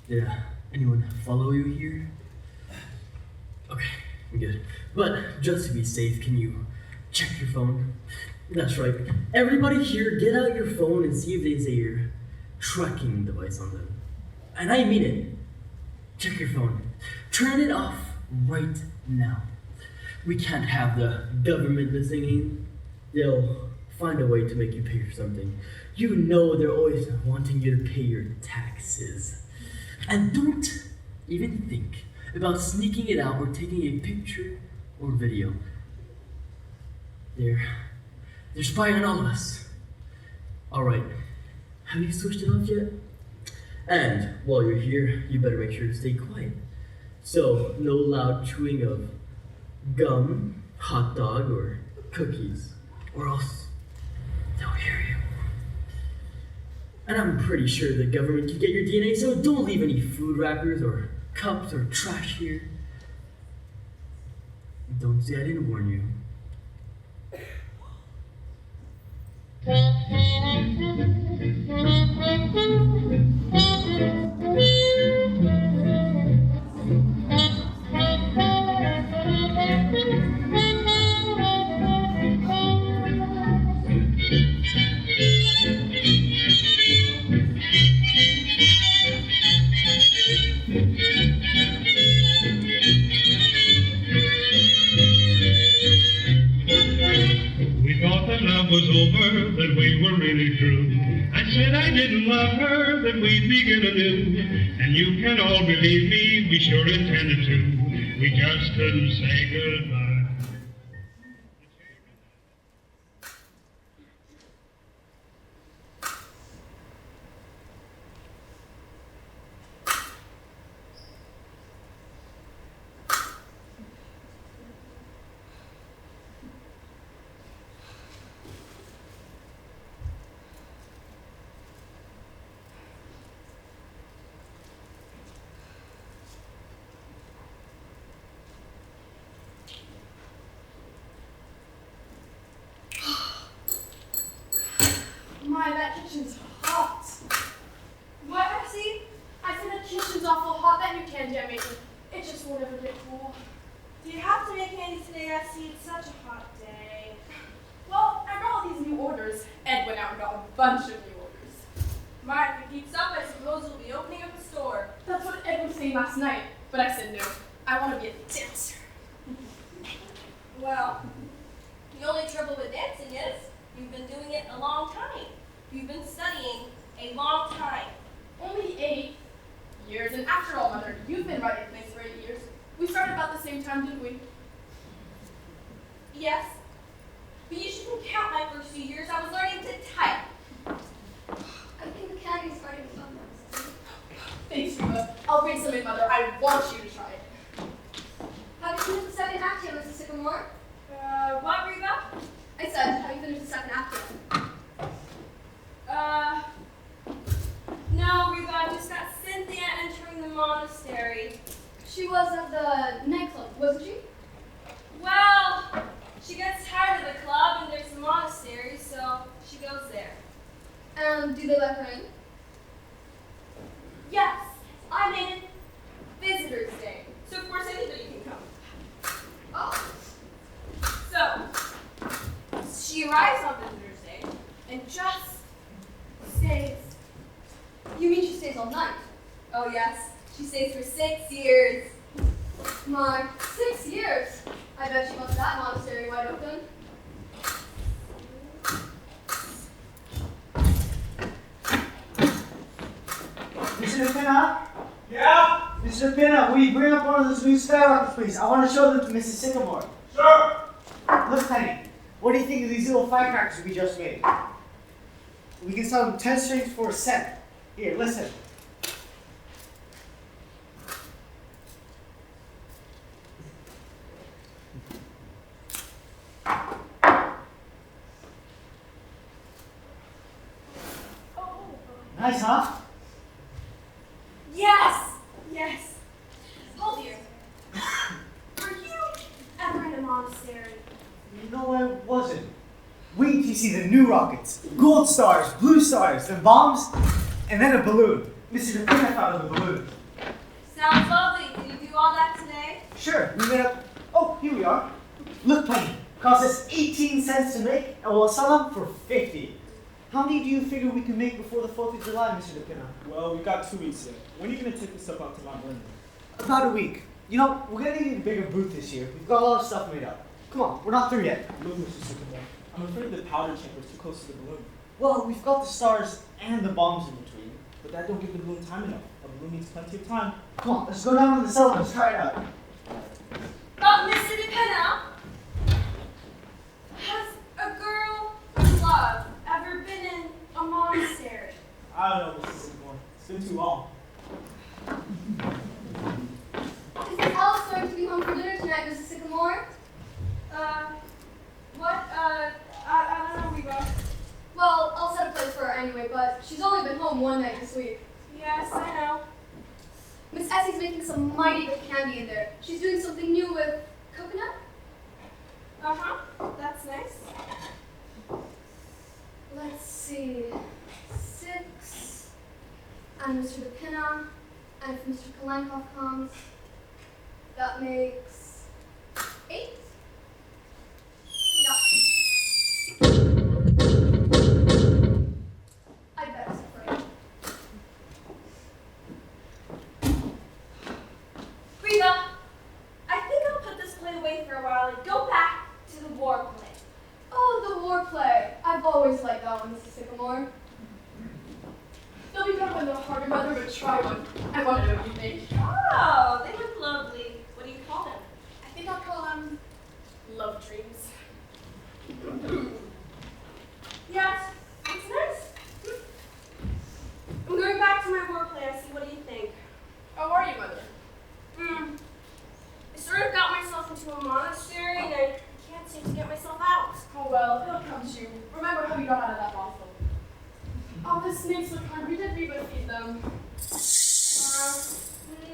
Did anyone follow you here? Okay, good. But just to be safe, can you check your phone? That's right. Everybody here, get out your phone and see if there's a tracking device on them. And I mean it. Check your phone. Turn it off right now. We can't have the government listening. They'll find a way to make you pay for something. You know they're always wanting you to pay your taxes. And don't even think about sneaking it out or taking a picture or video. They're spying on all of us. Alright, have you switched it off yet? And while you're here, you better make sure to stay quiet. So, no loud chewing of gum, hot dog, or cookies, or else they'll hear you. And I'm pretty sure the government can get your DNA, so don't leave any food wrappers or cups or trash here. Don't say I didn't warn you. Was over, that we were really through. I said I didn't love her, that we'd begin anew. And you can all believe me, we sure intended to. We just couldn't say goodbye. My, that kitchen's hot. What, Epsy? I said the kitchen's awful hot. That new candy I'm making, it just won't ever get cool. Do you have to make candy today, Epsy? It's such a hot day. Well, I got all these new orders. Ed went out and got a bunch of new orders. Mark, if it keeps up, I suppose we'll be opening up a store. That's what Ed was saying last night, but I said no. I want to be a dancer. Well, the only trouble with dancing is you've been doing it a long time. You've been studying a long time. Only 8 years, and after all, Mother, you've been writing plays for 8 years. We started about the same time, didn't we? Yes, but you shouldn't count my first few years. I was learning to type. I think the candy's starting to sometimes. Thanks, Reba. I'll bring some in, Mother. I want you to try it. Have you finished the second act yet, Mrs. Sycamore? What, Reba? I said, have you finished the second act yet? No, Reba, I just got Cynthia entering the monastery. She was at the nightclub, wasn't she? Well, she gets tired of the club and there's a monastery, so she goes there. And do they let her in? Yes, I made it Visitor's Day, so of course anybody can come. Oh. So, she arrives on Visitor's Day and just stays. You mean she stays all night? Oh yes, she stays for 6 years. My, 6 years? I bet she left that monastery wide open. Mr. Pinna? Yeah? Mr. Pinna, will you bring up one of those new skyrockets, please? I want to show them to Mrs. Sycamore. Sure. Look, honey, what do you think of these little firecrackers we just made? We can sell them 10 strings for a cent. Here, listen. Nice, huh? Yes! Yes. Hold here. Were you ever in a monastery? No, I wasn't. Wait till you see the new rockets. Gold stars, blue stars, then bombs, and then a balloon. Mr. Dupina found the balloon. Sounds lovely. Did you do all that today? Sure, we made up. Oh, here we are. Look, Penny. Cost us 18 cents to make, and we'll sell them for 50. How many do you figure we can make before the 4th of July, Mr. Dupina? Well, we've got 2 weeks yet. When are you going to take this stuff out to Mount Vernon? About a week. You know, we're gonna need a bigger booth this year. We've got a lot of stuff made up. Come on, we're not through yet. Look, Mr. Sycamore, I'm afraid the powder chamber is too close to the balloon. Well, we've got the stars and the bombs in between. But that don't give the balloon time enough. A balloon needs plenty of time. Come on, let's go down to the cellar and let's try it out. But Mr. DePena, has a girl in love ever been in a monastery? I don't know, Mr. Sycamore. It's been too long. Is Alice going to be home for dinner tonight, Mrs. Sycamore? I don't know, Reba. Well, I'll set a place for her anyway, but she's only been home one night this week. Yes, I know. Miss Essie's making some mighty good candy in there. She's doing something new with coconut. Uh-huh. That's nice. Let's see. 6. And Mr. DePina. And if Mr. Kalankoff comes, that makes 8. Yeah. I bet it's afraid. Reba, I think I'll put this play away for a while and go back to the war play. Oh, the war play. I've always liked that one, Mrs. Sycamore. They'll be better when the harder weather, but try one. I want to know what you think. Oh, they look lovely. What do you call them? I think I'll call them love dreams. Yes, it's nice. I'm going back to my war play. I see. What do you think? How are you, Mother? I sort of got myself into a monastery and I can't seem to get myself out. Oh well, it'll come to you. Remember how you got out of that brothel. Oh, the snakes look hungry. Did Reba feed them?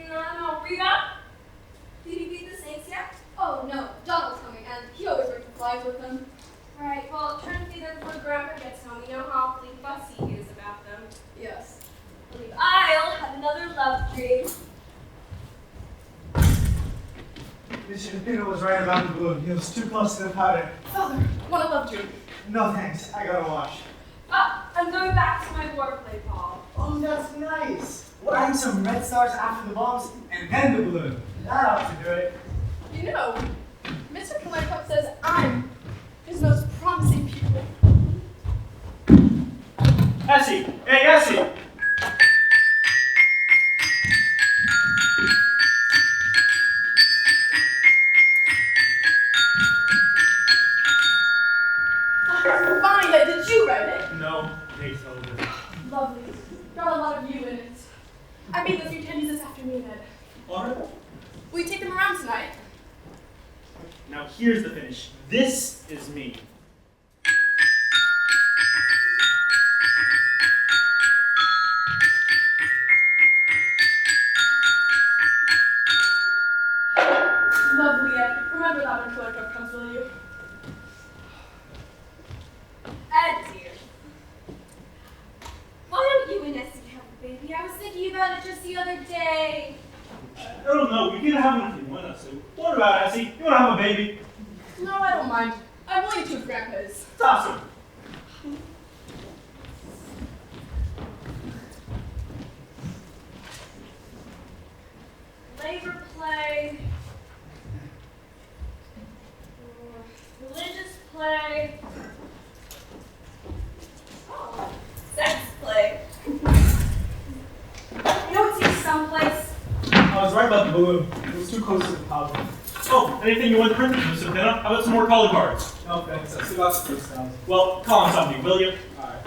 No, Reba? Did you feed the snakes yet? Oh no, Donald's coming, and he always brings the flies with him. Right, well, try to feed them before Grandpa gets home. You know how awfully fussy he is about them. Yes. I believe I'll have another love dream. Mr. DePina was right about the balloon. He was too close to the powder. Father, what a love dream. No thanks, I gotta wash. I'm going back to my war play, Paul. Oh, that's nice. We're adding some red stars after the bombs and then the balloon. That ought to do it. You know, Mr. Kalankoff says I'm his most promising pupil. Essie! Hey, Essie! Fine, did you write it? No, they told us. Lovely. Got a lot of you in it. I made those new candies this afternoon, Ed. Alright. Will you take them around tonight? Now here's the finish. This is me. Lovely, Ed. Remember that when Kalankoff comes, will you? Ed, dear. Why don't you and Essie have a baby? I was thinking about it just the other day. I don't know, we can have one if you want us to. What about Essie? You want to have a baby? No, I don't mind. I'm willing to if Grandpa is. Toss him. Labor play. Religious play. Oh, sex play. You know it's here someplace. I was right about the balloon. It was too close to the powder. Oh, anything you want printed, Mr. DePina? How about some more calling cards? No thanks, I still got some freestyles. Well, call on somebody, will you? Alright.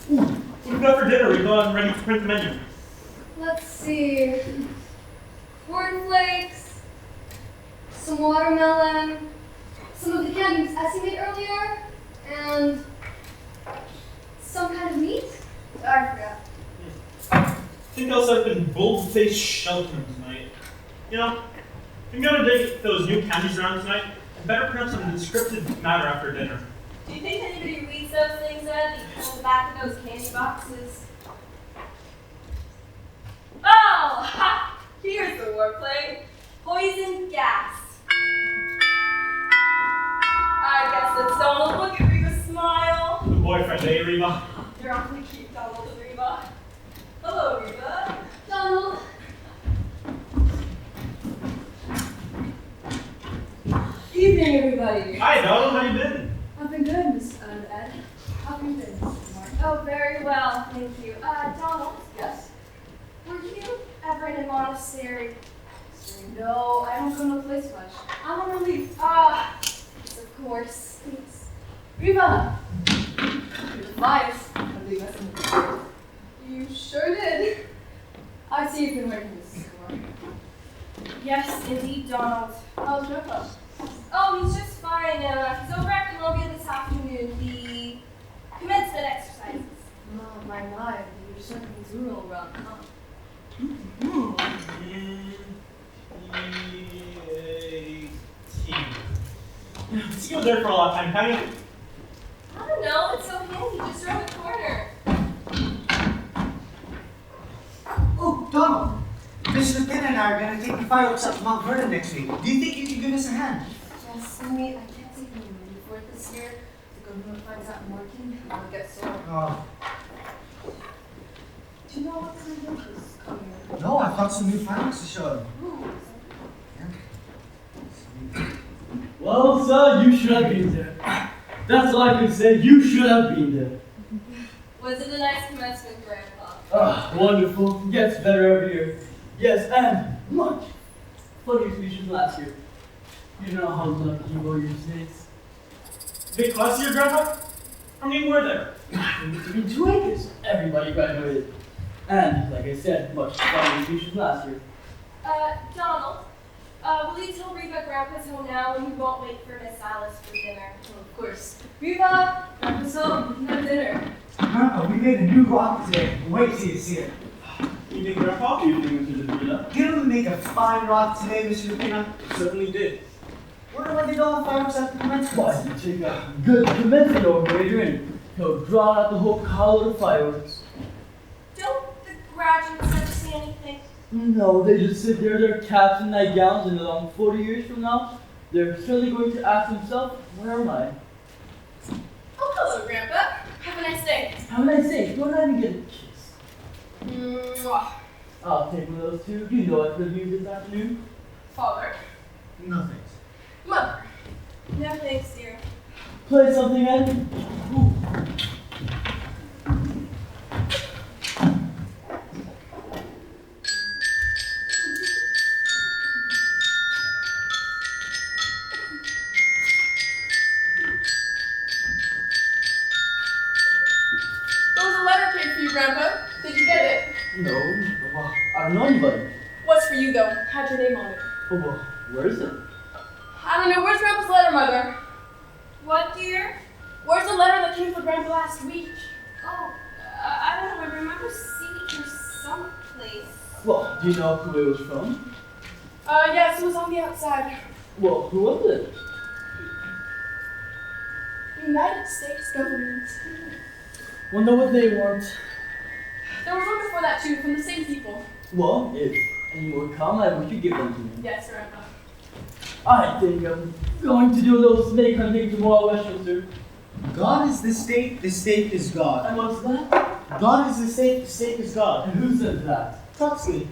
What we got for dinner? We've gone ready to print the menu. Let's see. Cornflakes, some watermelon, some of the candies Essie made earlier, and some kind of meat. think I'll set up in bold-faced sheltering tonight. You know, I'm gonna dig those new candies around tonight. I better print some descriptive matter after dinner. Do you think anybody reads those things, Ed? On the back of those candy boxes? Oh! Ha! Here's the wordplay. Poison gas. I guess that's Donald. Look at Reba smile. The boyfriend, eh, Reba? You're awfully cute, Donald and Reba. Hello, Reba. Donald. Evening, everybody. Hi, Donald. How you been? I've been good, Miss Ed. How have you been, Mr. Mark? Oh, very well, thank you. Donald, Yes? were you ever in a monastery? No, I don't go no place much. I'm on relief. Yes, of course. Thanks. Reba! You're the finest. I'm doing this in the You sure did. I see you've been working this before. Yes, indeed, Donald. How's Grandpa? Oh, he's just fine. He's over at Columbia this afternoon. The commencement exercises. Oh, my. You're certainly rural around, huh? He was there for a long time, kind of. I don't know. It's so handy. Just around the corner. Oh, Donald. Mr. Lieutenant and I are going to take the fireworks up to Mount Vernon next week. Do you think you can give us a hand? Yes, only I can't take any money for it this year. The government finds out I'm working, I'll get sore. Oh, Do you know what kind of work is coming up? no, I've got some new fireworks to show you. Ooh, Well, sir, you should have been there. That's all I can say. You should have been there. Was it a nice commencement, Grandpa? Ah, wonderful. Gets better every year. Yes, and much funnier speeches last year. You know how lucky you were yourselves. Big class here, Grandpa? How many were there? It used to be 2 acres. Everybody graduated. And, like I said, much funnier speeches last year. Donald, will you tell Reba Grandpa's home now and we won't wait for Miss Alice for dinner? well, of course. Reba! Grandpa's home. We can have dinner. Grandpa, we made a new rock today. Wait till you see it. Evening, Grandpa. Evening, Mr. Lieutenant. Didn't we make a fine rock today, Mr. Lieutenant? Certainly did. Wonder where they go on fireworks at the commencement? Why, you take a good commencement over Adrian. He'll draw out the whole collar of fireworks. Don't the graduates ever see anything? No, they just sit there, their caps and nightgowns, and along 40 years from now, they're certainly going to ask themselves, where am I? Oh, hello, Grandpa. Have a nice day. How would I say? Don't let me get a kiss. Mwah. I'll take one of those two. Do you know what the view this afternoon? Father. No thanks. Mother. No thanks, dear. Play something, Ed? Ooh. There was a letter came for you, Grandpa. Did you get it? No, well, I don't know anybody. What's for you, though? Had your name on it. Oh, well, where is it? I don't know. Where's Grandpa's letter, Mother? What, dear? Where's the letter that came for Grandpa last week? Oh, I don't know. I remember seeing it here someplace. Well, do you know who it was from? Yes, it was on the outside. Well, who was it? United States government. Wonder what they want. There was one before that, too, from the same people. Well, if any more come, I wish you give them to me. Yes, Grandpa. I think I'm going to do a little snake hunting tomorrow, Westminster. God is the state is God. And what's that? God is the state is God. And who said that? Huxley.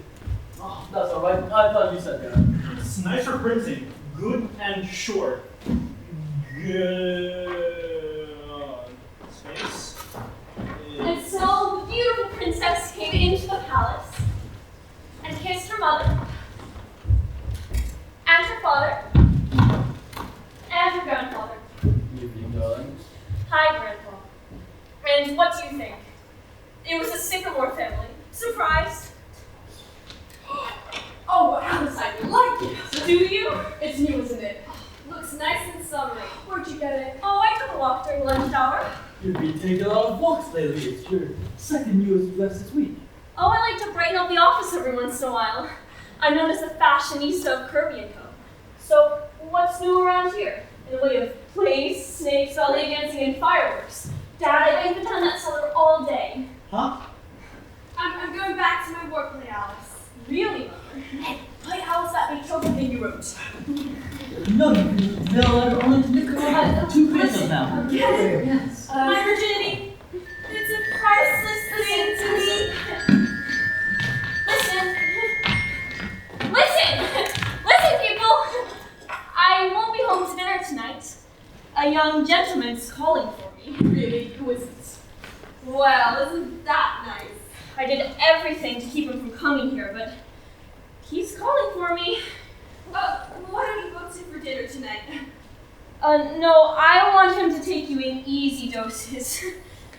Oh, that's alright. I thought you said that. It's nice for printing. Good and short. Good. Space. And so the beautiful princess came into the palace and kissed her mother and her father and her grandfather. Evening, darling. Hi, Grandpa. And what do you think? It was a sycamore family. Surprised? Oh, Alice, I like it. Do you? It's new, isn't it? Looks nice and summery. Where'd you get it? Oh, I took a walk during lunch hour. You've been taking a lot of walks lately. It's your second newest dress this week. Oh, I like to brighten up the office every once in a while. I'm known as the fashionista of Kirby & Co. So, what's new around here? In the way of plays, snakes, ballet dancing, and fireworks. Dad, I've been down that cellar all day. Huh? I'm going back to my work play, Alice. Really, Mother? Hey, play Alice that big trouble thing you wrote. No, they'll only had 2 pesos now. Yes. My virginity. It's a priceless thing to me. Listen, people! I won't be home to dinner tonight. A young gentleman's calling for me. Really? Who is it? Well, isn't that nice? I did everything to keep him from coming here, but he's calling for me. Why don't you go to for dinner tonight? No, I want him to take you in easy doses.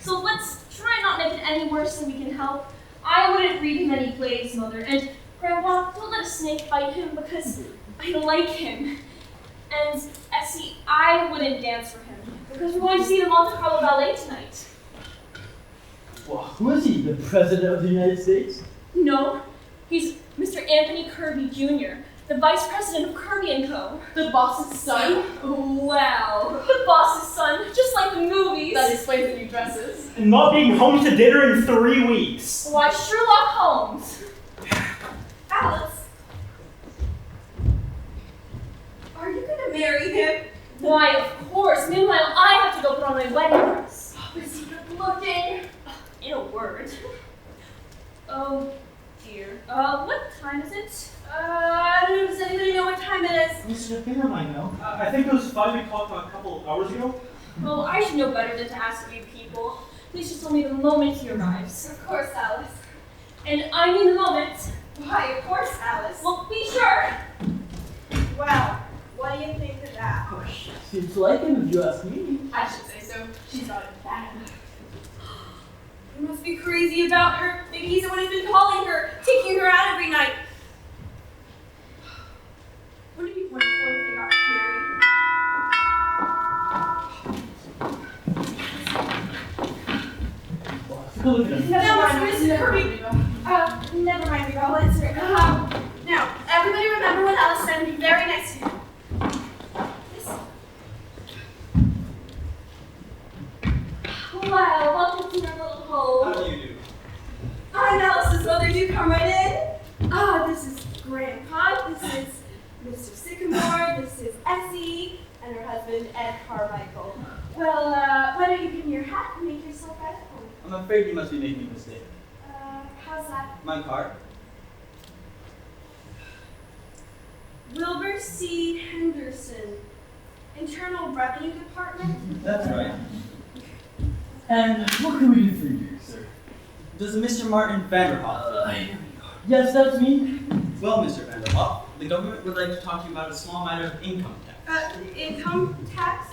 So let's try not make it any worse than we can help. I wouldn't read him any plays, Mother, and Grandpa, don't let a snake bite him because I don't like him. And Essie, I wouldn't dance for him because we're going to see the Monte Carlo Ballet tonight. Well, who is he? The President of the United States? No, he's Mr. Anthony Kirby Jr., the Vice President of Kirby & Co. The boss's son? Wow, the boss's son, just like the movies. That explains the new dresses. And not being home to dinner in 3 weeks. Why, Sherlock Holmes. Alice, are you gonna marry him? Why, of course. Meanwhile, I have to go put on my wedding dress. Oh, is he good looking? In a word. Oh, dear. What time is it? Does anybody know what time it is? Mr. Pinham, I know. I think it was 5 o'clock a couple hours ago. Oh, I should know better than to ask you people. Please just tell me the moment he arrives. Of course, Alice. And I mean the moment. Why, of course, Alice. Well, be sure. Well, what do you think of that? Seems like him if you ask me. I should say so. She's not bad. You must be crazy about her. Maybe he's the one who's been calling her, taking her out every night. Wouldn't it be wonderful if they got married? Well, look at him. Never mind, Mr. Kirby. Never mind, we all answer it. Now, everybody remember when Alice said to be very nice to him. Wow, welcome to our little home. How do you do? I'm Alice's mother. Do come right in. This is Grandpa. This is Mr. Sycamore. This is Essie. And her husband, Ed Carmichael. Well, why don't you give me your hat and make yourself at home? I'm afraid you must be making a mistake. How's that? My card? Wilbur C. Henderson, Internal Revenue Department. That's right. And what can we do for you, sir? Does Mr. Martin Vanderhoff? Yes, that's me. Well, Mr. Vanderhoff, the government would like to talk to you about a small matter of income tax. Income tax?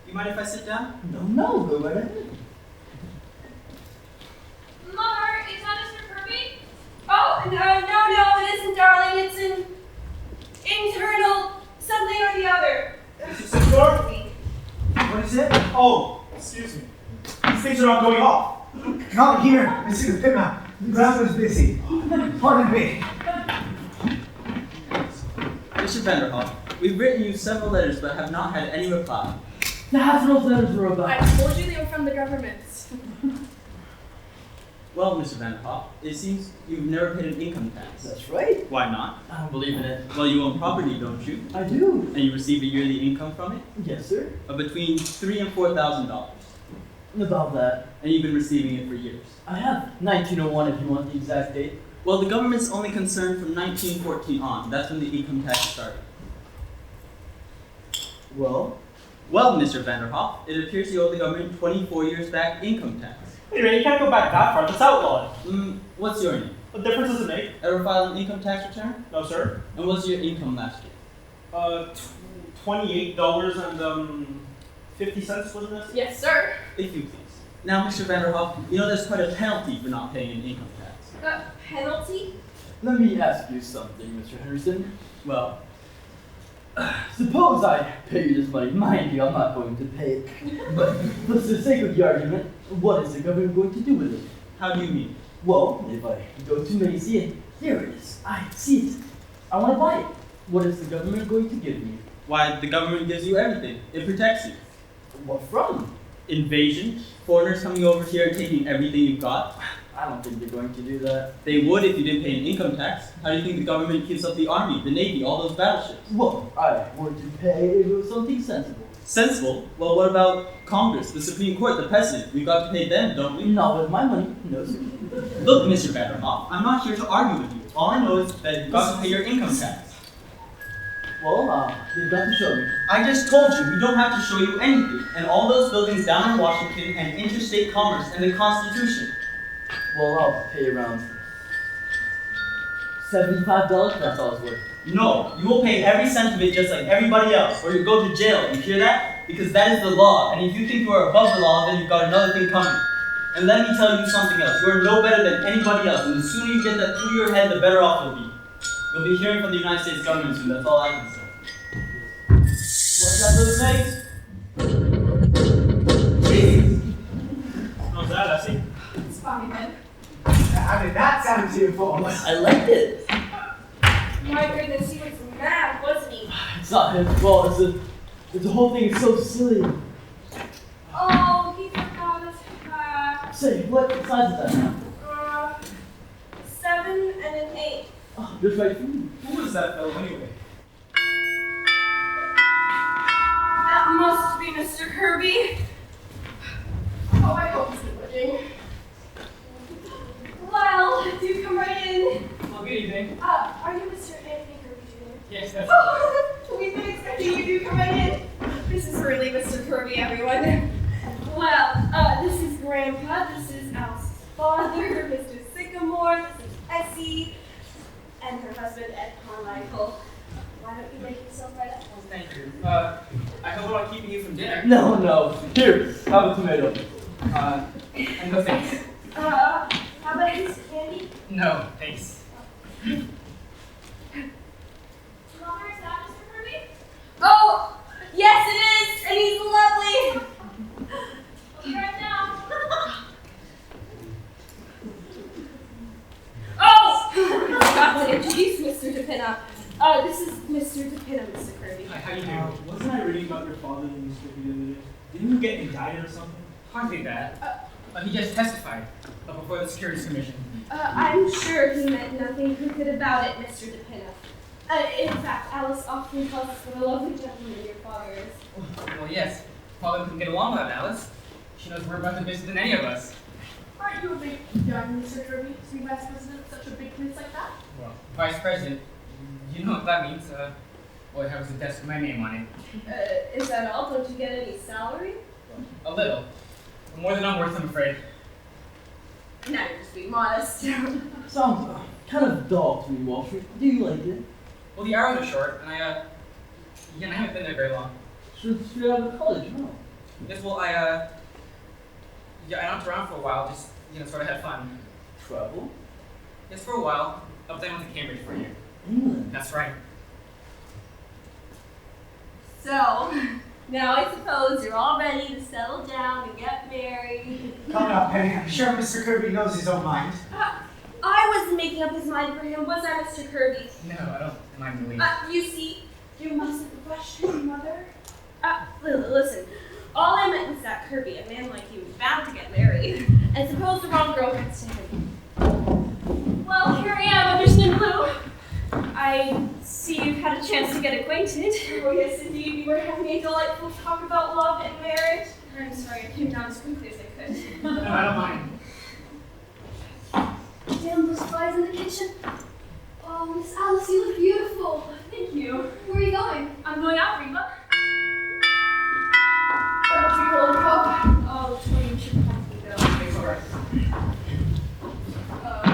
You mind if I sit down? No, go right ahead. Mother, is that Mr. Kirby? Oh, no, it isn't, darling. It's an internal something or the other. Mr. Sycamore? What is it? Oh, excuse me. These things are not going off. Not here, Mr. Pinham. Grandpa's busy. Pardon me. Mr. Vanderhoff, we've written you several letters but have not had any reply. That's what those letters were about. I told you they were from the government. Well, Mr. Vanderhoff, it seems you've never paid an income tax. That's right. Why not? I don't believe in it. Well, you own property, don't you? I do. And you receive a yearly income from it Yes, sir. of between $3,000 and $4,000. About that. And you've been receiving it for years. I have 1901 if you want the exact date. Well, the government's only concerned from 1914 on. That's when the income tax started. Well, Well, Mr. Vanderhoff, it appears you owe the government 24 years back income tax. Wait a minute, you can't go back that far. That's outlawed. What's your name? What difference does it make? Ever file an income tax return? No, sir. And what's your income last year? $28 and 50 cents, wasn't it? Yes, sir. If you please. Now, Mr. Vanderhoff, you know there's quite a penalty for not paying an income tax. Penalty? let me ask you something, Mr. Henderson. Well, Suppose I pay you this money. Mind you, I'm not going to pay it. But for the sake of the argument, what is the government going to do with it? how do you mean? Well, if I go to Macy and here it is, I see it. I want to buy it. What is the government going to give me? Why, the government gives you everything. It protects you. What from? Invasion, foreigners coming over here and taking everything you've got. I don't think they're going to do that. They would if you didn't pay an income tax. How do you think the government keeps up the army, the navy, all those battleships? Well, I want to pay something sensible. Sensible? Well, what about Congress, the Supreme Court, the President? We've got to pay them, don't we? Not with my money, no sir. Look, Mr. Vanderhoff, I'm not here to argue with you. All I know is that you've got to pay your income tax. Well, you've got to show me. I just told you, we don't have to show you anything. And all those buildings down in Washington and interstate commerce and the Constitution. Well, I'll pay around $75, that's all it's worth. No, you will pay every cent of it just like everybody else, or you'll go to jail. You hear that? Because that is the law. And if you think you are above the law, then you've got another thing coming. And let me tell you something else. You are no better than anybody else. And the sooner you get that through your head, the better off you'll be. You'll be hearing from the United States government soon. That's all I can say. What's that little snake? Jesus. How's that, Essie? It's fine, man. How did that sound to you, folks? I liked it. My goodness, he was mad, wasn't he? It's not his fault. It's the whole thing is so silly. Oh, he forgot his hat. Say, what size is that now? 7 and an 8. Oh, just right for you. Who was that fellow anyway? That must be Mr. Kirby. Oh, I hope he's good looking. Well, do come right in. Oh, good evening. Are you Mr. Anthony Kirby Jr.? Yes, that's Oh, we've been expecting you to come right in. This is really Mr. Kirby, everyone. Well, this is Grandpa, this is Alice's father, Mr. Sycamore, this is Essie, and her husband, Ed Carmichael. Why don't you make yourself right at home? Thank you. I hope I'm not keeping you from dinner. No. Here, have a tomato. And no thanks. How about a piece of candy? No, thanks. Mother, is that Mr. Kirby? Oh, yes it is, and he's lovely. I'll be right down. Oh, I forgot to introduce Mr. DePinna. This is Mr. DePinna, Mr. Kirby. Hi, how you doing? Wasn't I reading about your father in the newspaper the other day? Didn't you get indicted or something? Hardly that. He just testified before the Securities Commission. I'm sure he meant nothing crooked about it, Mr. DePinna. In fact, Alice often tells us what a lovely gentleman your father is. Well, yes. Father couldn't get along without Alice. She knows more about the business than any of us. Aren't you a bit young, Mr. Kirby, to be vice president of such a big place like that? Well, vice president, you know what that means. Well, it has a desk with my name on it. Is that all? Don't you get any salary? A little. More than I'm worth, I'm afraid. Now you're just being modest. Sounds kind of dull to me, Walter. Do you like it? Well, the hours are short, and I haven't been there very long. Straight out of college, no? Yes, well, I knocked around for a while, just, sort of had fun. Travel? Yes, for a while. Up then I went to Cambridge for a year. England? That's right. So, now I suppose you're all ready to settle down and get married. Come up, Penny. I'm sure Mr. Kirby knows his own mind. I wasn't making up his mind for him, was I, Mr. Kirby? No, I don't mind the least. You see, you mustn't question Mother. Listen, all I meant was that Kirby, a man like you, is bound to get married. And suppose the wrong girl gets to him. Well, here I am, Understand Blue. I see you've had a chance to get acquainted. Oh, yes, indeed. We were having a delightful talk about love and marriage. I'm sorry, I came down as quickly as I could. No, I don't mind. Damn those flies in the kitchen. Oh, Miss Alice, you look beautiful. Thank you. Where are you going? I'm going out, Reba. What a treat, old cup. Oh, Tony, you should probably go. Thanks, alright.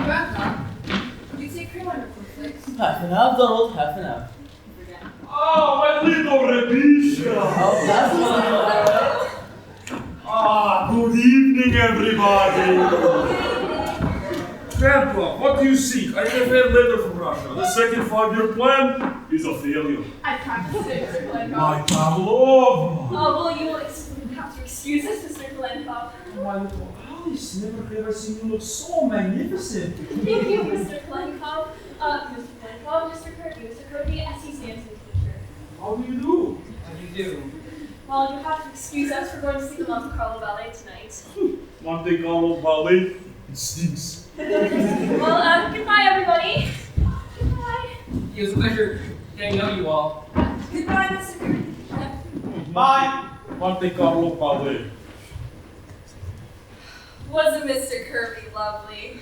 Grandpa, do you take cream on your cornflakes? Half an hour, Donald, half an hour. Oh, my little Rebisha! Oh, that's my good evening, everybody! Grandpa, what do you think? I have a letter from Russia. The second 5-year plan is a failure. I practiced it, Mr. Glencoe. My Pavlova! Oh, well, you will have to excuse us, Mr. Glencoe. My little... Alice, never have I seen you look so magnificent. Thank you, Mr. Klenkov. Mr. Klenkov, Mr. Kirby, Mr. Kirby, SE's dancing teacher. How do you do? How do you do? Well, you have to excuse us for going to see the Monte Carlo Ballet tonight. Monte Carlo Ballet? It stinks. Well, goodbye, everybody. Goodbye. It was a pleasure getting to know you all. Goodbye, Mr. Kirby. Bye. Monte Carlo Ballet. Wasn't Mr. Kirby lovely?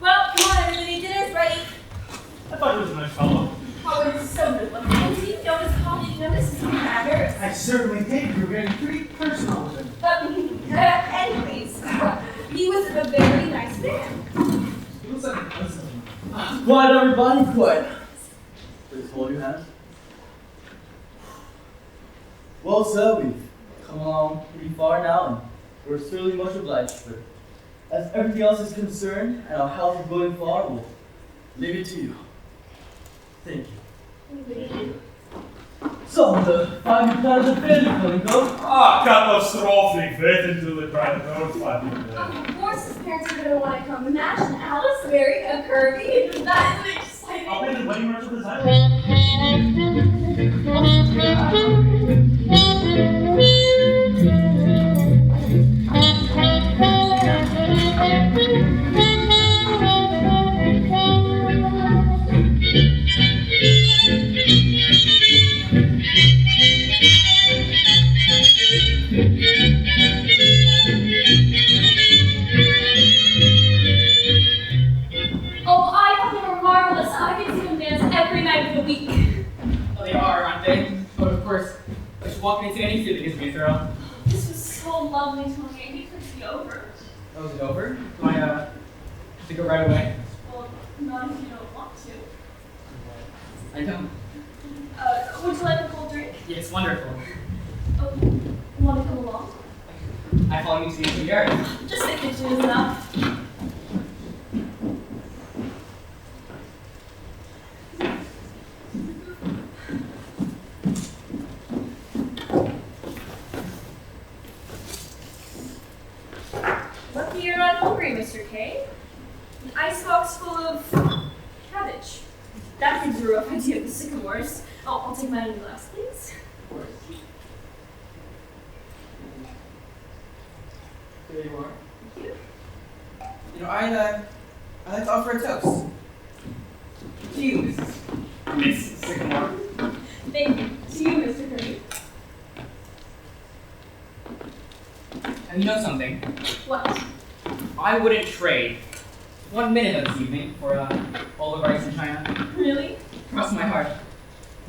Well, come on, everybody, dinner's ready. I thought he was a nice fellow. Oh, it's so good looking. And did you notice how did you notice his manners? I certainly did. You're getting pretty personal with him. Anyways, he was a very nice man. He looks like a husband. Quiet, everybody, quiet. Please hold your hands. Well, sir, we've come along pretty far now, and we're certainly much obliged. But as everything else is concerned, and our health is going far, we'll leave it to you. Thank you. So, the 5 plans of failure, Colingo? Catastrophic. Vet into the crowd. Of course his parents are going to want to come. Imagine Alice marrying a Kirby. That's exciting. I'll pay the wedding merch with his island. Oh, I thought they were marvelous. I can see them dance every night of the week. Oh, they are, aren't they? But of course, I should walk into any city because we throw. This was so lovely, Tony. I hate for it to be over. Oh, is it over? Do I have to go right away? Well, not if you don't want to. I don't. Would you like a cold drink? Yes, wonderful. Oh, want to come along? I follow you to the end of the yard. Just the kitchen is enough. Lucky you're not hungry, Mr. K. An icebox full of cabbage. That gives you a rough idea of the sycamores. Oh, I'll take mine in the glass, please. Of course. There you are. Thank you. You know, I'd like to offer a toast. To you, Miss Sycamore. Thank you. To you, Mr. Kirby. And you know something? What? I wouldn't trade 1 minute of this evening for all the rice in China. Really? Cross my heart.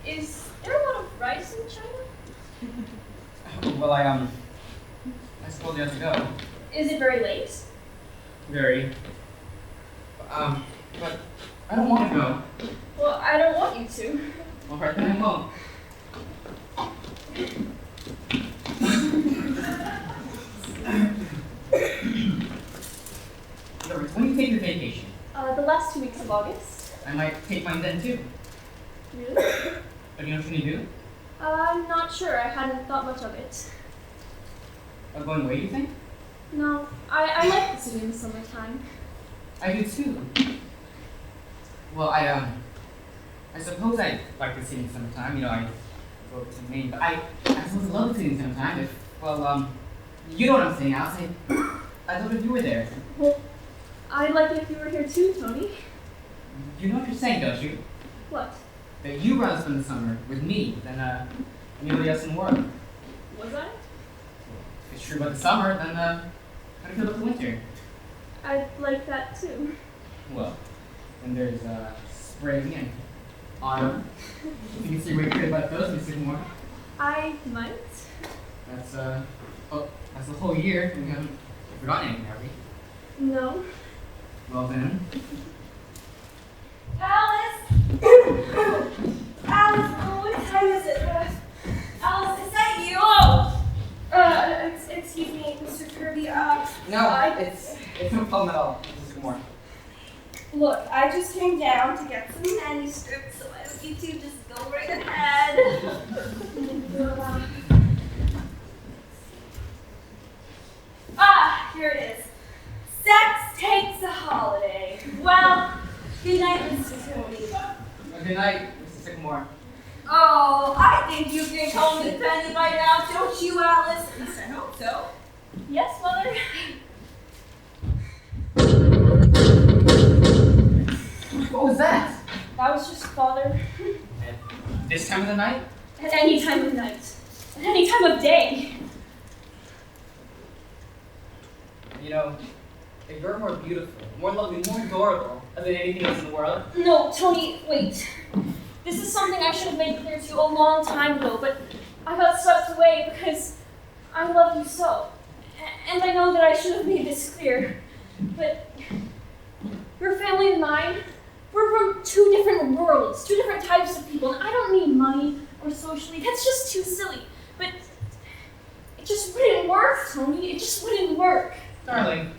Is there a lot of rice in China? Well, I suppose you have to go. Is it very late? Very. But I don't want to go. Well, I don't want you to. All right, then I won't. When do you take your vacation? The last 2 weeks of August. I might take mine then too. Really? But you know what you do? I'm not sure. I hadn't thought much of it. Going away, you think? No, I like the city in the summertime. I do too. Well, I suppose I like the city in summertime. You know, I go to Maine, but I suppose I love the city in summertime. If, well, you know what I'm saying, Alice. I'd love if you were there. Well, I'd like it if you were here too, Tony. You know what you're saying, don't you? What? That you rather spend the summer with me than anybody else in the world. Was I? If it's true about the summer, then how do you feel about the winter? I'd like that too. Well, then there's spring and autumn. If you can see where you're about those, Miss Sycamore. I might. That's that's the whole year. We haven't forgotten anything, have we? No. Well then. Alice! Alice, what time is it? Alice, is that you? Oh! Excuse me, Mr. Kirby. No, it's no problem at all, Mrs. Sycamore. Look, I just came down to get some manuscripts, so why don't you two just go right ahead? Ah, here it is. Sex takes a holiday. Well, good night, Mr. Tony. Good night, Mr. Sycamore. Oh, I think you can call me Penny by now, don't you, Alice? At least I hope so. Yes, Mother? What was that? That was just Father. At this time of the night? At any time of night. At any time of day. You know, you're more beautiful, more lovely, more adorable than anything else in the world. No, Tony, wait. This is something I should have made clear to you a long time ago, but I got swept away because I love you so. And I know that I should have made this clear. But your family and mine, we're from two different worlds, two different types of people, and I don't need money or socially. That's just too silly. But it just wouldn't work, Tony. It just wouldn't work. Darling.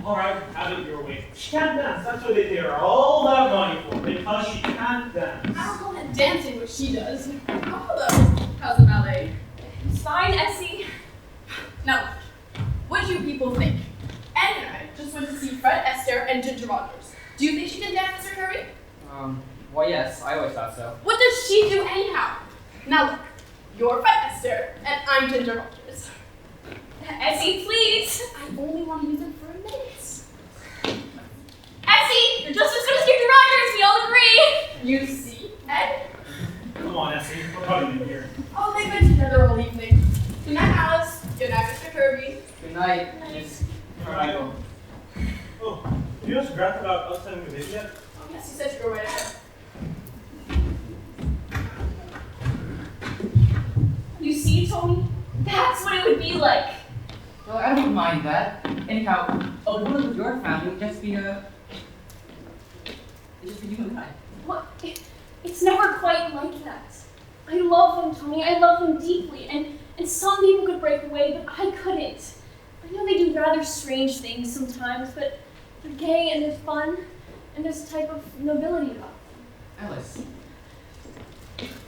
Alright, have it your way. She can't dance. That's what they pay her all that money for, because she can't dance. I don't call that dancing what she does. Although, how's the ballet? It's fine, Essie. Now, what do you people think? Anne and I just went to see Fred Astaire and Ginger Rogers. Do you think she can dance, Mr. Kirby? Well, yes, I always thought so. What does she do anyhow? Now look, you're Fred Astaire and I'm Ginger Rogers. Essie, please. I only want to use it for a minute. Essie, you're just as good as Ginger Rogers, we all agree. You see, Ed? Come on, Essie. We're probably in here. Oh, they've been together all evening. Good night, Alice. Good night, Mr. Kirby. Good night, Miss Michael. Oh, did you ask Grant about us having a baby yet? Oh, yes, he said to go right ahead. You see, Tony? That's what it would be like. Well, I don't mind that. Anyhow, a woman with your family would just be you and I. What? It's never quite like that. I love him, Tony. I love him deeply. And some people could break away, but I couldn't. I know they do rather strange things sometimes, but they're gay and they're fun, and there's a type of nobility about them. Alice,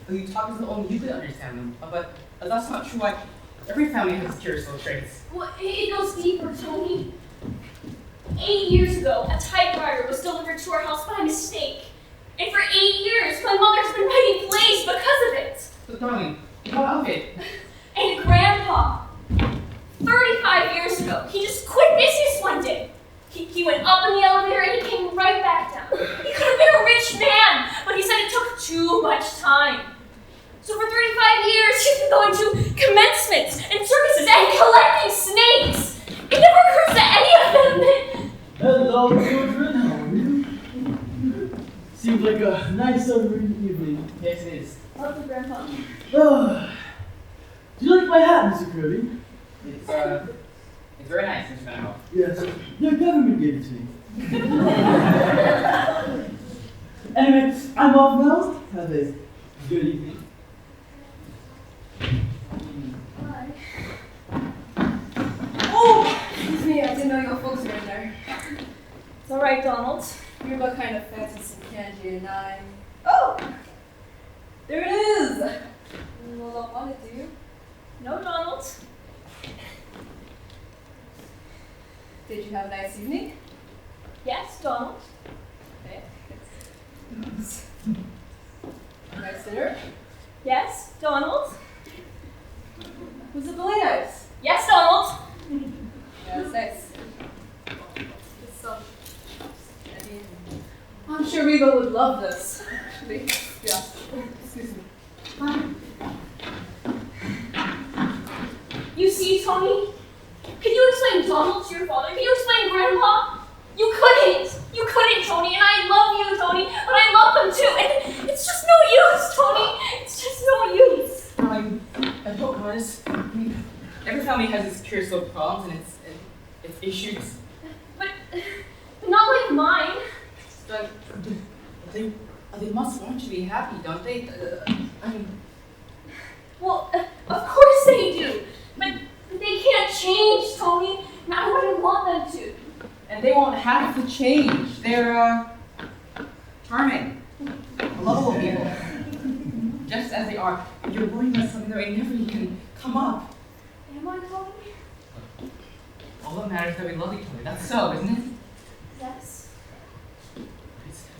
you talk as though only you could understand them, but that's not true. Every family has curious little traits. Well, it goes deeper, Tony. 8 years ago, a typewriter was delivered to our house by mistake. And for 8 years, my mother's been writing plays because of it. But darling, what of it? And Grandpa, 35 years ago, he just quit business one day. He went up in the elevator and he came right back down. He could have been a rich man, but he said it took too much time. So for 35 years, he's been going to commencements and circuses and collecting snakes. It never occurs to any of them. Hello, children. How are you? Seems like a nice summer evening. Yes, it is. Lovely, Grandpa. Oh, do you like my hat, Mr. Kirby? It's very nice, Mr. Vanderhoff. Yes, the government gave it to me. Anyway, I'm off now. Have a good evening. Hi. Oh, excuse me, I didn't know your folks were in there. It's all right, Donald. You look kind of fancy some candy and I'm... Oh! There it is! Well, I want it, do you? No, Donald. Did you have a nice evening? Yes, Donald. Okay. Nice dinner? Yes, Donald. Was it really nice? Yes, Donald. Yeah, it's nice. It's, I mean, I'm sure Reba would love this. Actually, yeah. Excuse me. You see, Tony? Can you explain Donald to your father? Can you explain Grandpa? You couldn't. You couldn't, Tony. And I love you, Tony. But I love him too. And it's just no use, Tony. It's just no use. I hope, honest. I mean, every family has its curious little problems and its issues. But not like mine. But they must want you to be happy, don't they? I mean, well, of course they do. But they can't change, Tony. And I wouldn't want them to. And they won't have to change. They're charming, lovable people, just as they are. you're worried about something that may never even come up. Am I calling? All that matters is that we love each other. That's so, isn't it? Yes.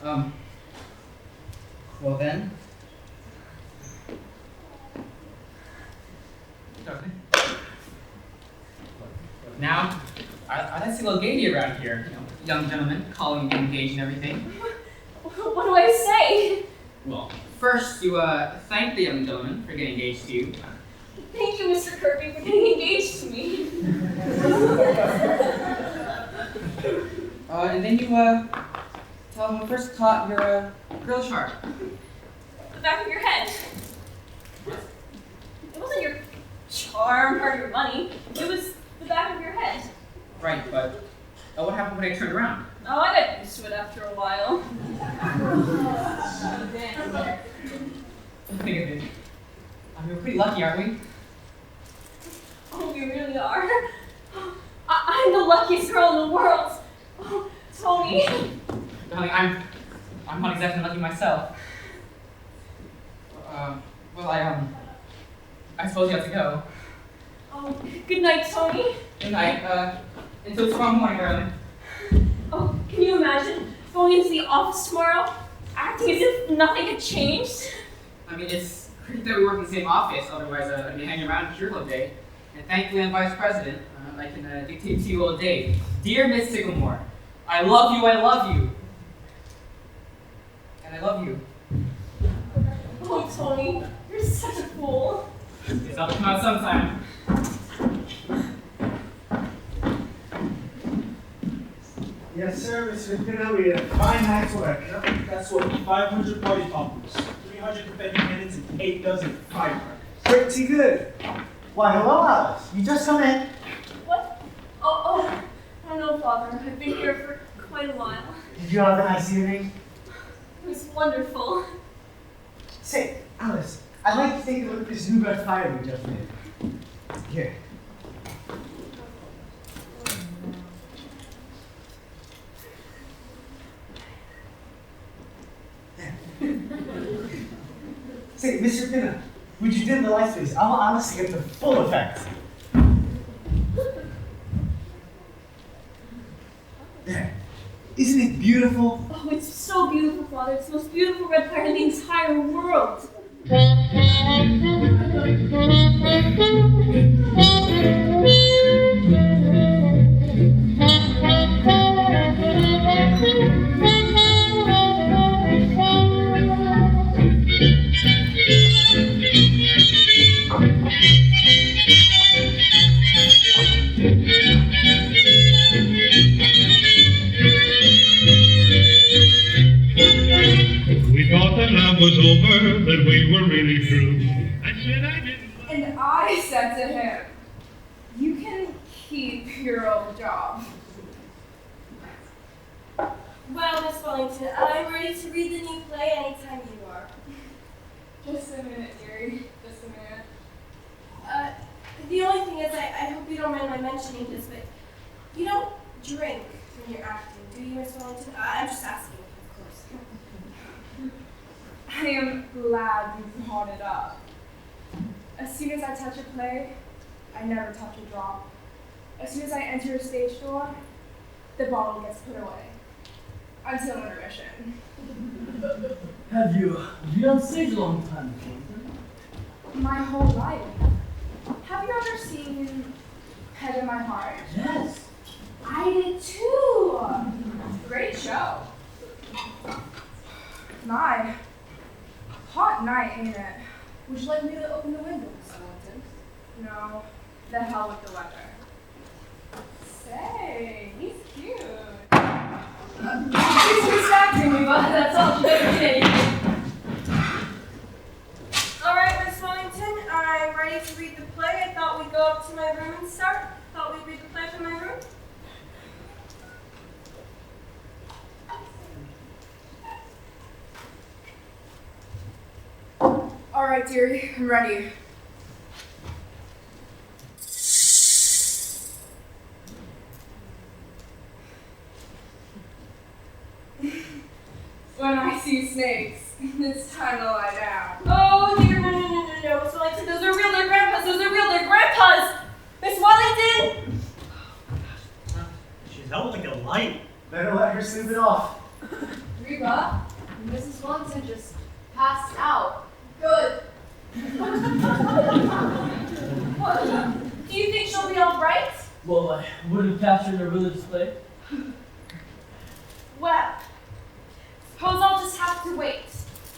Well then. Darling. Now, I like to see a little gaiety around here. You know, young gentlemen calling and engaged and everything. What do I say? Well, first you thank the young gentleman for getting engaged to you. Thank you, Mr. Kirby, for getting engaged to me. And then you tell him first caught your girl shark. The back of your head. It wasn't your charm or your money. It was the back of your head. Right, but what happened when I turned around? Oh, I got used to it after a while. Think of it. I mean, we're pretty lucky, aren't we? Oh, we really are. I'm the luckiest girl in the world. Oh, Tony. Darling, I'm not exactly lucky myself. Well, I suppose you have to go. Oh, good night, Tony. Good night. Until tomorrow morning, darling. Oh, can you imagine going into the office tomorrow, acting as if nothing had changed? I mean, it's great that we work in the same office, otherwise I'd be hanging around here all day. And thankfully I'm vice president. I can dictate to you all day. Dear Miss Sycamore, I love you, I love you. And I love you. Oh, Tony, you're such a fool. It's all come out sometime. Yes, sir, Mr. McKenna, we had a fine night's work. That's what 500 party poppers, 300 confetti cannons, and 8 dozen fireworks. Pretty good. Why, hello, Alice. You just come in. What? Oh, I don't know, Father. I've been here for quite a while. Did you have a nice evening? It was wonderful. Say, Alice, I'd like to take a look at this new red fire we just made. Here. Say, Mr. Pinner, would you dim the lights, please? I want Alice to get the full effect. There. Isn't it beautiful? Oh, it's so beautiful, Father. It's the most beautiful red fire in the entire world. We thought that love was over, that we were really through. I said I didn't. And I said to him, you can keep your old job. Well, Miss Wellington, I'm ready to read the new play anytime you are. Just a minute, dearie. Just a minute. The only thing is, I hope you don't mind my mentioning this, but you don't drink when you're acting, do you, Miss Wellington? I'm just asking, of course. I am glad you brought it up. As soon as I touch a play, I never touch a drop. As soon as I enter a stage door, the bottle gets put away. Until intermission. Have you been on stage a long time? My whole life. Have you ever seen Head in My Heart? Yes. I did too. Great show. My hot night, ain't it? Would you like me to open the window, Miss Wellington? No, the hell with the weather. Say, he's cute. She's distracting me, but that's all she does today. All right, Miss Wellington, I'm ready to read the play. I thought we'd go up to my room and start. Thought we'd read the play from my room. All right, dearie, I'm ready. When I see snakes, it's time to lie down. Oh dear, no, late. Better let her sleep it off. Reba, Mrs. Wellington just passed out. Good. What? Do you think she'll be all right? Well, I wouldn't capture in a religious play. Well, suppose I'll just have to wait.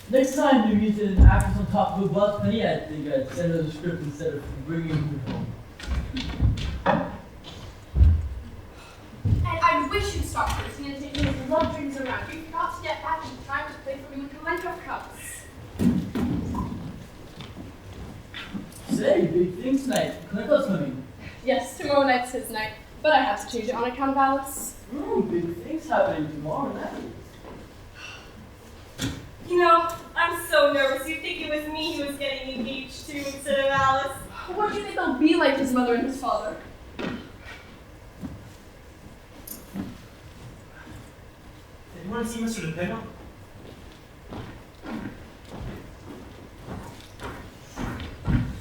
Next time you meet an actress on top of a bus penny, I think I'd send her the script instead of bringing her home. And I wish you'd stop racing and taking those love dreams around. You forgot to get back in time to play for me with the Minecraft Cups. Say, big things tonight. Clinical's coming. Yes, tomorrow night's his night, but I have to change it on account of Alice. Big things happening tomorrow night. You know, I'm so nervous. You'd think it was me who was getting engaged to instead of Alice. What do you think they'll be like his mother and his father? You want to see Mr. DePino?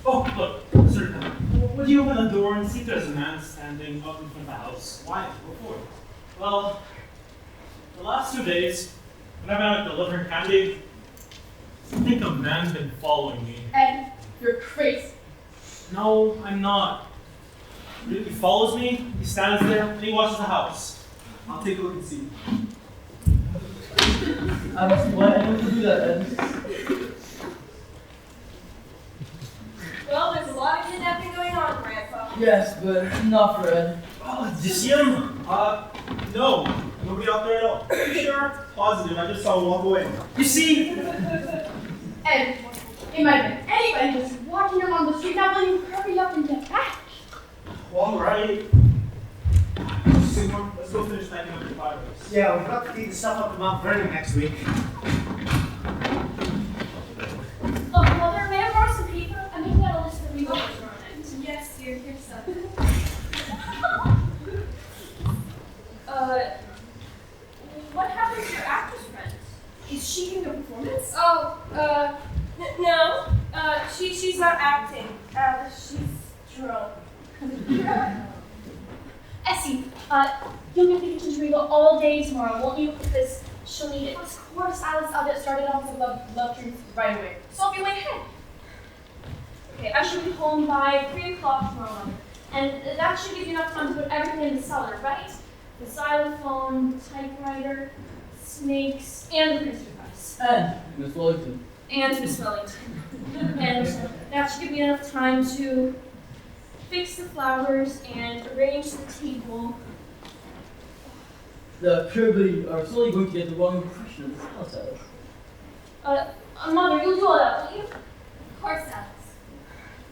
Oh, look, Mr. DePino. Would you open the door and see if there's a man standing up in front of the house? Why? What for? Well, the last 2 days, when I've been out delivering candy, I think a man's been following me. Ed, you're crazy. No, I'm not. He follows me, he stands there, and he watches the house. I'll take a look and see. I don't see why anyone would do that, Ed. Well, there's a lot of kidnapping going on, Grandpa. Yes, but not for Ed. Oh, did you see him? No. Nobody out there at all. Are you sure? Positive. I just saw him walk away. You see? Ed, it might have been anybody just walking along the street. Now will you hurry up and get back? All right. Seymour, let's go finish packing up the fireworks. Yeah, we've got to take the stuff up to Mount Vernon next week. Oh, Mother, may I borrow some paper? I'm making out a list of reasons tomorrow night. Yes, dear, here's some. What happened to your actress friend? Is she giving a performance? Oh, no. She's not acting. She's drunk. Essie, you'll be at the kitchen to Reba all day tomorrow, won't you? Because she'll need it. Of course, Alice, I'll get started off with love dreams right away. So I'll be way ahead. Okay, I should be home by 3 o'clock tomorrow morning. And that should give you enough time to put everything in the cellar, right? The xylophone, the typewriter, snakes, and the printer device. And Miss Wellington. And Miss Wellington. And that should give me enough time to fix the flowers and arrange the table. The Kirby are slowly going to get the wrong impression of this house, Alice. Mother, you'll do all that, won't you? Of course, Alice.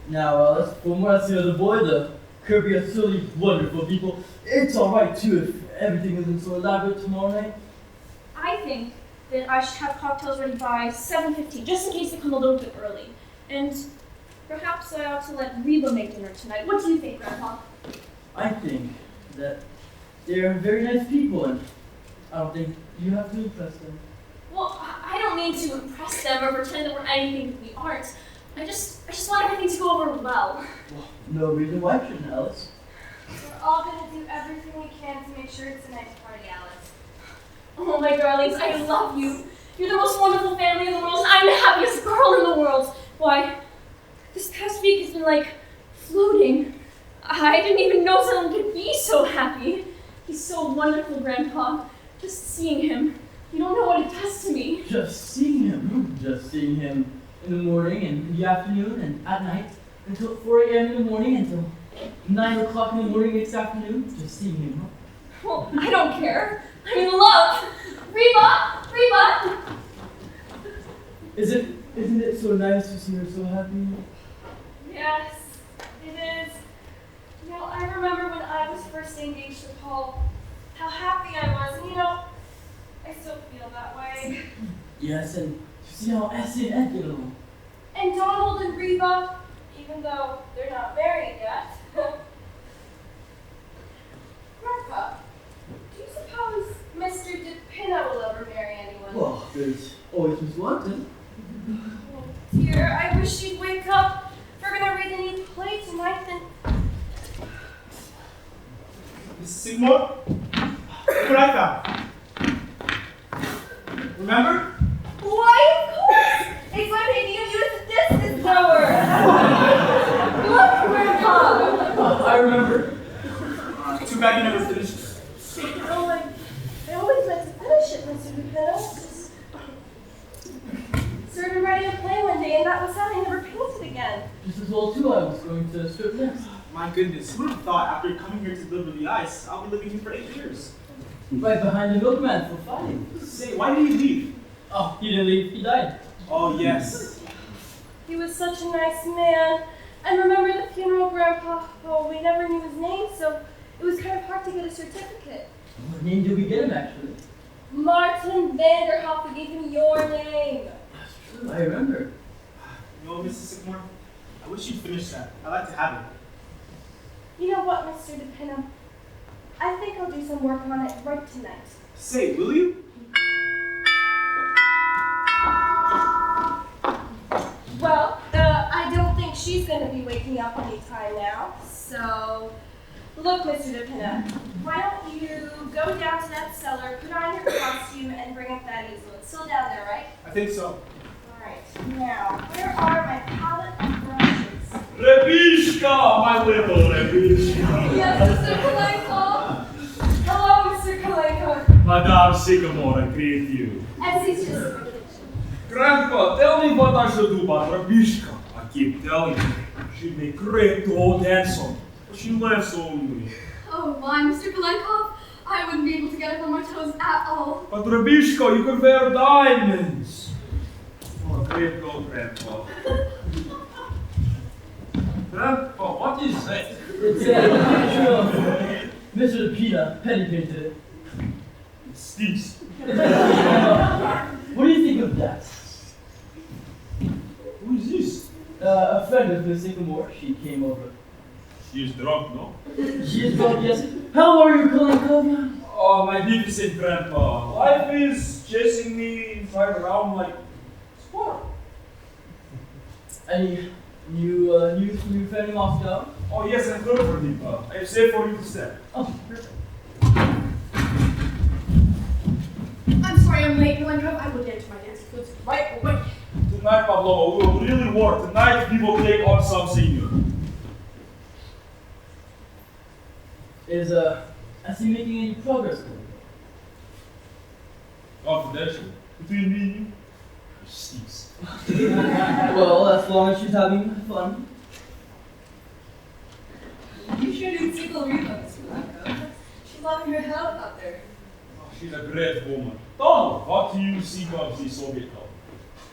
Now, Alice, from what I see of the boy, the Kirby are truly wonderful people. It's alright, too, if everything isn't so elaborate tomorrow night. I think that I should have cocktails ready by 7:15, just in case they come a little bit early. And perhaps I ought to let Reba make dinner tonight. What do you think, Grandpa? I think that they're very nice people, and I don't think you have to impress them. Well, I don't mean to impress them or pretend that we're anything that we aren't. I just want everything to go over well. Well, no reason why you shouldn't, Alice. We're all gonna do everything we can to make sure it's a nice party, Alice. Oh, my darlings, I love you. You're the most wonderful family in the world, and I'm the happiest girl in the world. Why, this past week has been like floating. I didn't even know someone could be so happy. He's so wonderful, Grandpa. Just seeing him, you don't know what it does to me. Just seeing him in the morning and in the afternoon and at night until 4 a.m. in the morning until 9 o'clock in the morning next afternoon. Just seeing him. Well, I don't care. I'm in love. Reba! Reba! Isn't it so nice to see her so happy? Yes, it is. You know, I remember when I was first engaged to Paul, how happy I was, and you know, I still feel that way. Yes, and you see how Essie and Ed get along. And Donald and Reba, even though they're not married yet. Grandpa, do you suppose Mr. DePino will ever marry anyone? Well, there's always Miss Wellington. Oh dear, I wish she'd wake up. If we're gonna read a new play tonight, then... Mrs. Seymour? Look what I found. Remember? Why, of course! It's my painting of you as a distance thrower! Look, Grandpa! I remember. Too bad you never finished. Oh, I always meant to finish it, Mr. Dupin. Started writing a play one day, and that was sad. I never painted again. Just as well, too, I was going to strip next. My goodness, who would have thought after coming here to live with the ice, I'll be living here for 8 years? Right behind the milkman for fighting. Say, why did he leave? Oh, he didn't leave, he died. Oh, yes. He was such a nice man. And remember the funeral, Grandpa? Oh, we never knew his name, so it was kind of hard to get a certificate. What name did we get him, actually? Martin Vanderhoff. We gave him your name. That's true, I remember. You know, Mrs. Sycamore, I wish you'd finish that. I'd like to have it. You know what, Mr. DePinna? I think I'll do some work on it right tonight. Say, will you? Well, I don't think she's going to be waking up anytime now, so... Look, Mr. DePinna, why don't you go down to that cellar, put on your costume, and bring up that easel. It's still down there, right? I think so. Alright, now, where are my palette and brushes? Rebishka, my little Rebishka. Yes, Mr. Kalenko. Hello, Mr. Kalenko. Madame Sycamore, I greet you. Essie's just in the kitchen. Grandpa, tell me what I should do about Rebishka. I keep telling you, she'd be great to hold hands on. But she laughs only. Oh my, Mr. Galenkov, I wouldn't be able to get up on my toes at all. But Rebishka, you can wear diamonds. Oh, great girl, Grandpa. Grandpa, what is that? It's a picture of Mr. Pina, penny painted it. It stinks. What do you think of that? Who is this? A friend of Miss Sycamore. She came over. She is drunk, no? She is drunk, yes. How are you, Kalenko? Oh, magnificent, Grandpa. Life is chasing me inside around like a squirrel. Any new news from your friend in Moscow? Oh, yes, I'm good for him. I have saved for you to step. Oh, perfect. I'm sorry I'm late, Galenkov. I will get into my dance clothes right away. Tonight, Pablo, we will really work. Tonight, we will take on something new. Is he making any progress? Confidential. Between me and you, she stinks. Well, as long as she's having fun. You sure do tickle Reba, Miss Blanco. She's loving her health out there. Oh, she's a great woman. Donald, what do you think of the Soviet government?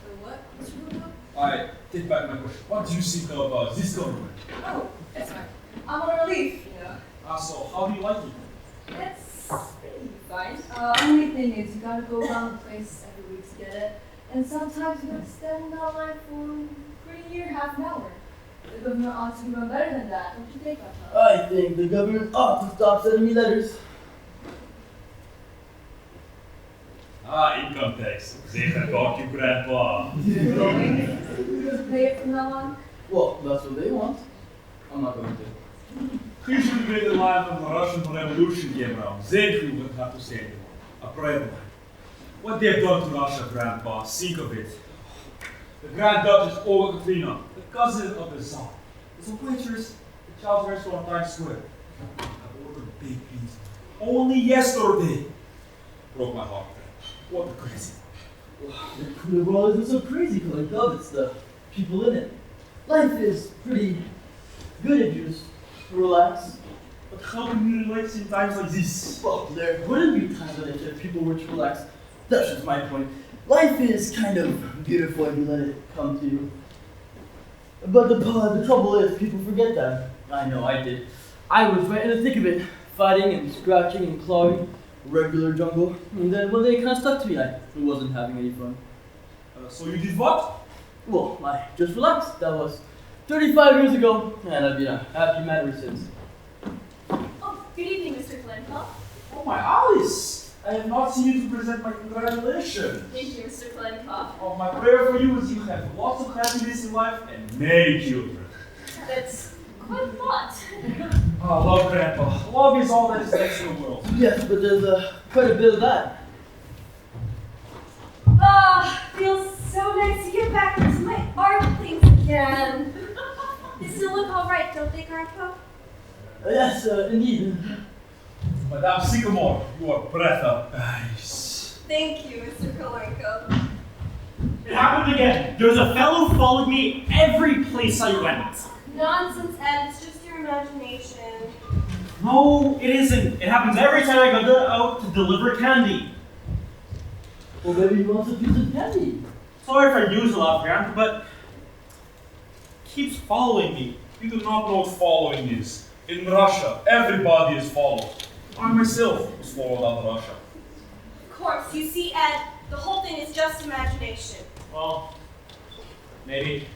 The what, Mr. Blanco? I take back my question. What do you think of this government? Oh, it's fine. I'm on relief, you know. So how do you like it? It's pretty fine. Only thing is, you gotta go around the place every week to get it. And sometimes you gotta stand in that line for pretty near half an hour. The government ought to be doing better than that. Don't you think, Papa? I think the government ought to stop sending me letters. Income tax. They can talk to Grandpa. You just pay it from now on? Well, that's what they want. I'm not going to. You should be the line when the Russian Revolution came around. Then you wouldn't have to say anymore. A prayer line. What they've done to Russia, Grandpa, think of it. The Grand Duchess Olga Katrina, the cousin of the Tsar, is a waitress at the child's restaurant Times Square. I ordered baked beans only yesterday. Broke my heart. What a crazy. The world isn't so crazy, Kalenko. It's the people in it. Life is pretty good if you just relax. But how can you relax in times like this? Well, there wouldn't be times like this if people were to relax. That's just my point. Life is kind of beautiful if you let it come to you. But the trouble is, people forget that. I know, I did. I was right in the thick of it, fighting and scratching and clawing, regular jungle. And then one day it kind of stuck to me. I wasn't having any fun. So you did what? Well, I just relaxed. That was 35 years ago, and I've been a happy man ever since. Oh, good evening, Mr. Glencoe. Oh, my Alice! I have not seen you to present my congratulations. Thank you, Mr. Glencoe. Oh, my prayer for you is you have lots of happiness in life and many children. That's quite a lot. Oh, love, Grandpa. Love is all that is next in the world. Yes, but there's quite a bit of that. Feels so nice to get back into my art things again. They still look all right, don't they, Grandpa? Yes, indeed. Madame Sycamore, you are breath of ice. Thank you, Mr. Kalenko. It happened again. There was a fellow who followed me every place I went. Nonsense, Ed. It's just your imagination. No, it isn't. It happens every time I go out to deliver candy. Well, maybe he wants a piece of candy. Sorry if I use a lot, Grandpa, but keeps following me. You do not know what following is. In Russia, everybody is followed. I myself was followed out of Russia. Of course, you see, Ed, the whole thing is just imagination. Well, maybe.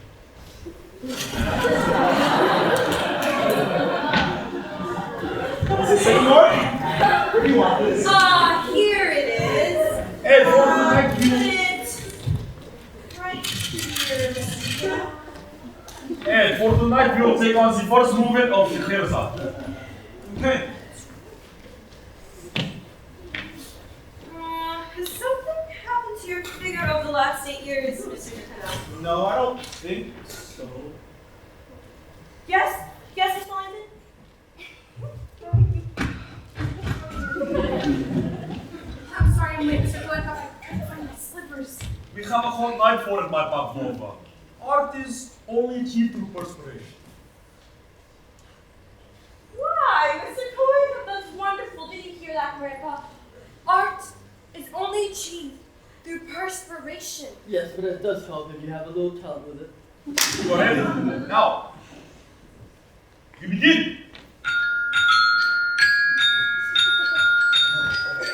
Is it Sycamore? Where do you want this? Here it is. Ed, for tonight, Put it right here, Mr. Ed, for tonight we will take on the first movement of Scheherazade. Okay. Has something happened to your figure over the last 8 years, Mr. Canal? No, I don't think so. Yes? Yes, Miss Wellington? I'm sorry I'm late, Mr. Kalenko. I couldn't find my slippers. We have a whole night for it, my Pavlova. Art is only achieved through perspiration. Why, Mr. Cohen? That's wonderful. Did you hear that, Grandpa? Art is only achieved through perspiration. Yes, but it does help if you have a little talent with it. Go ahead. Now, you begin.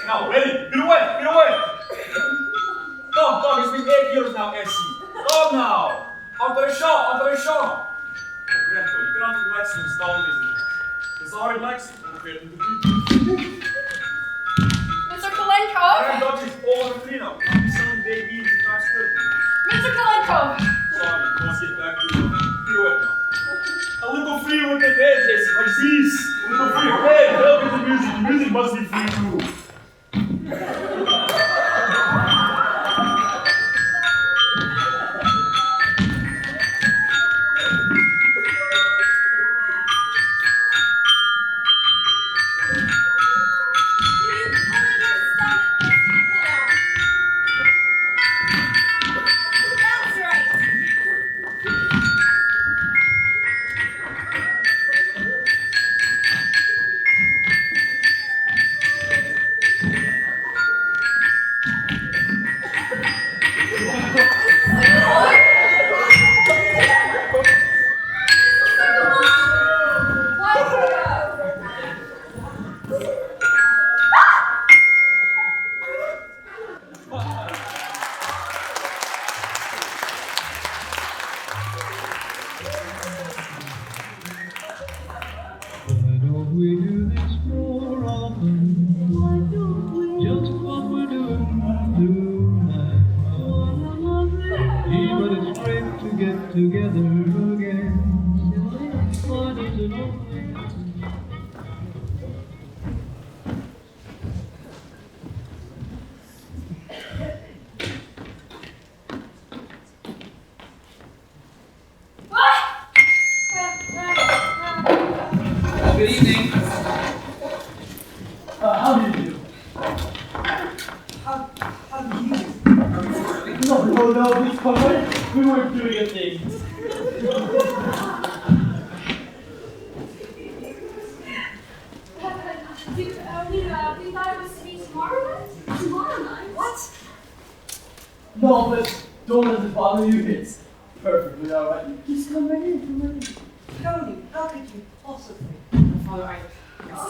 Now, ready? Get away! Get away! Come, it's been 8 years now, Essie. Come now! Under the shot, under the shot! Oh, Grandpa, you cannot relax him down, isn't it? Because I relax him compared to the people. Mr. Kalenko! Grandpa is over the now. I'm selling babies in Times Square. Mr. Kalenko! Sorry, let's get back to pirouette now. A little free with the head, Essie, like this. A little free. Hey, help with the music. The music must be free too. Good evening. How do you do? How do you do? No, please come in. We weren't doing a thing. We thought it was to be tomorrow night? Tomorrow night? What? No, but don't let it bother you. It's perfectly alright. Just come right in, come right in. Tony, how could you possibly? Father, I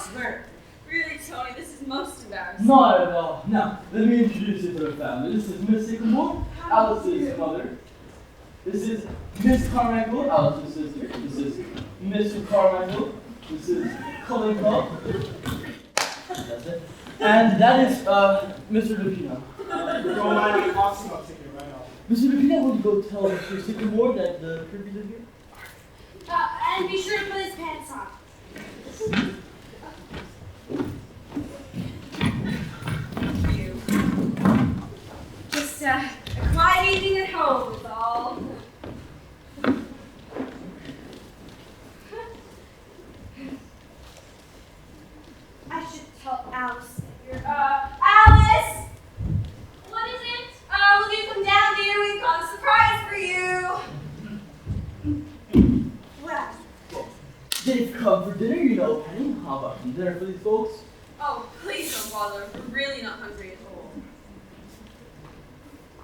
swear. Really, Tony, this is most embarrassing. Not at all. Now, let me introduce you to the family. This is Miss Sycamore, Alice's mother. This is Miss Carmichael, Alice's sister. This is Mr. Carmichael. This is Colin Cobb. That's it. And that is Mr. Lupino. Don't mind me tossing, I'll take it right off. Mr. Lupino, will you go tell Mr. Sycamore that the tribute is here? And be sure to put his pants on. How about some dinner for these folks? Oh, please don't bother. We're really not hungry at all.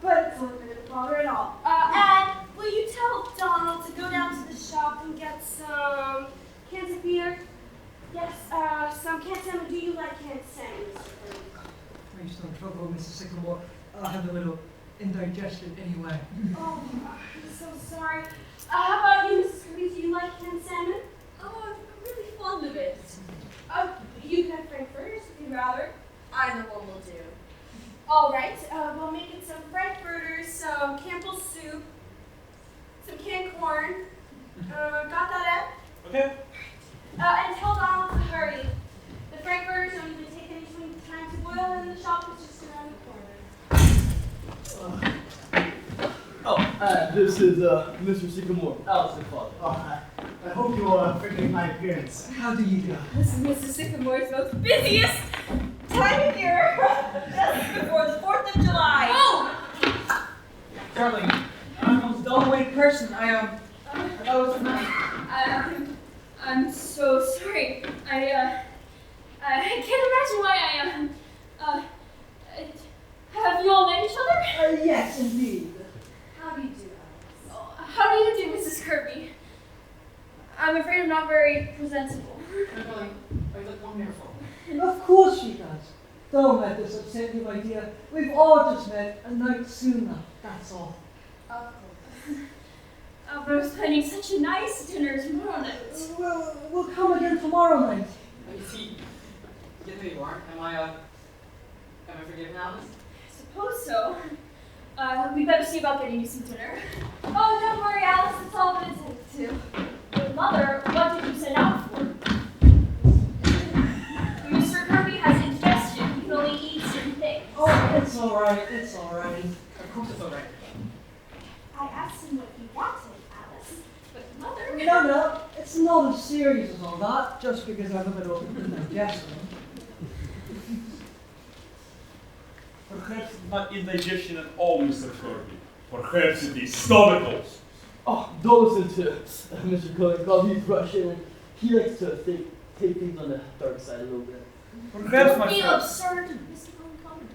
But it's not going to bother at all. And will you tell Donald to go down to the shop and get some cans of beer? Yes, some canned salmon. Do you like canned salmon, Mr. Curry? Please don't trouble, Mrs. Sycamore. I have a little indigestion anyway. Oh, I'm so sorry. How about you, Mrs. Curry? Do you like canned salmon? Oh, I'm really fond of it. You can have frankfurters if you'd rather. Either one will do. All right, we'll make it some frankfurters, some Campbell's soup, some canned corn. Got that, Ed? Okay. And tell Donald to hurry. The frankfurters don't even take any time to boil, and the shop is just around the corner. This is Mr. Sycamore, Alice's father. I hope you forgive my appearance. How do you do? This is Mr. Sycamore's most busiest time of year, just before the 4th of July. Oh! Darling, I'm the most dull-witted person. That was I'm so sorry. I can't imagine why I am. Have you all met each other? Yes, indeed. How do you do, Alice? How do you do, Mrs. Kirby? I'm afraid I'm not very presentable. darling, I look wonderful. Of course she does. Don't let this upset you, my dear. We've all just met a night sooner, that's all. Of course. But I was planning such a nice dinner tomorrow night. We'll come again tomorrow night. You see, get who you are. Am I forgiven, Alice? I suppose so. We better see about getting you some dinner. Oh, don't worry, Alice. It's all been attended to. But Mother, what did you set out for? Mr. Kirby has indigestion. He can only eat certain things. Oh, it's all right. It's all right. Of course it's all right. I asked him what he wanted, Alice. But Mother... No, it's not as serious as all that, just because I have a bit of indigestion. Perhaps not indigestion at all, Mr. Kirby. Perhaps it is stomach ulcers. Oh, don't listen to Mr. Cullen, because he's Russian and he likes to take things on the dark side a little bit. Perhaps my Don't be friend. absurd, Mr. Cullen.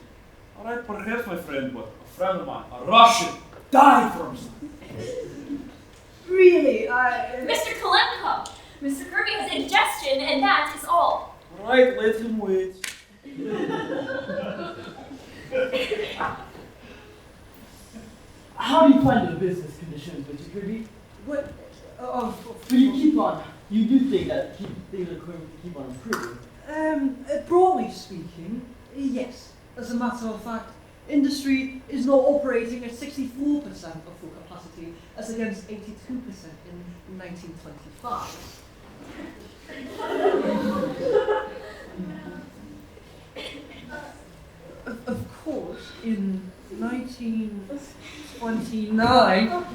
Alright, perhaps my friend, but a friend of mine, a Russian, died from something. Really, Mr. Kalenko, Mr. Kirby has indigestion, and that is all. Alright, let him wait. How do you find the business conditions, Mr. Kirby? what? Do you keep on? You do think that things are going to keep on improving? Broadly speaking, yes. As a matter of fact, industry is now operating at 64% of full capacity, as against 82% in 1925. Of course, in 1929,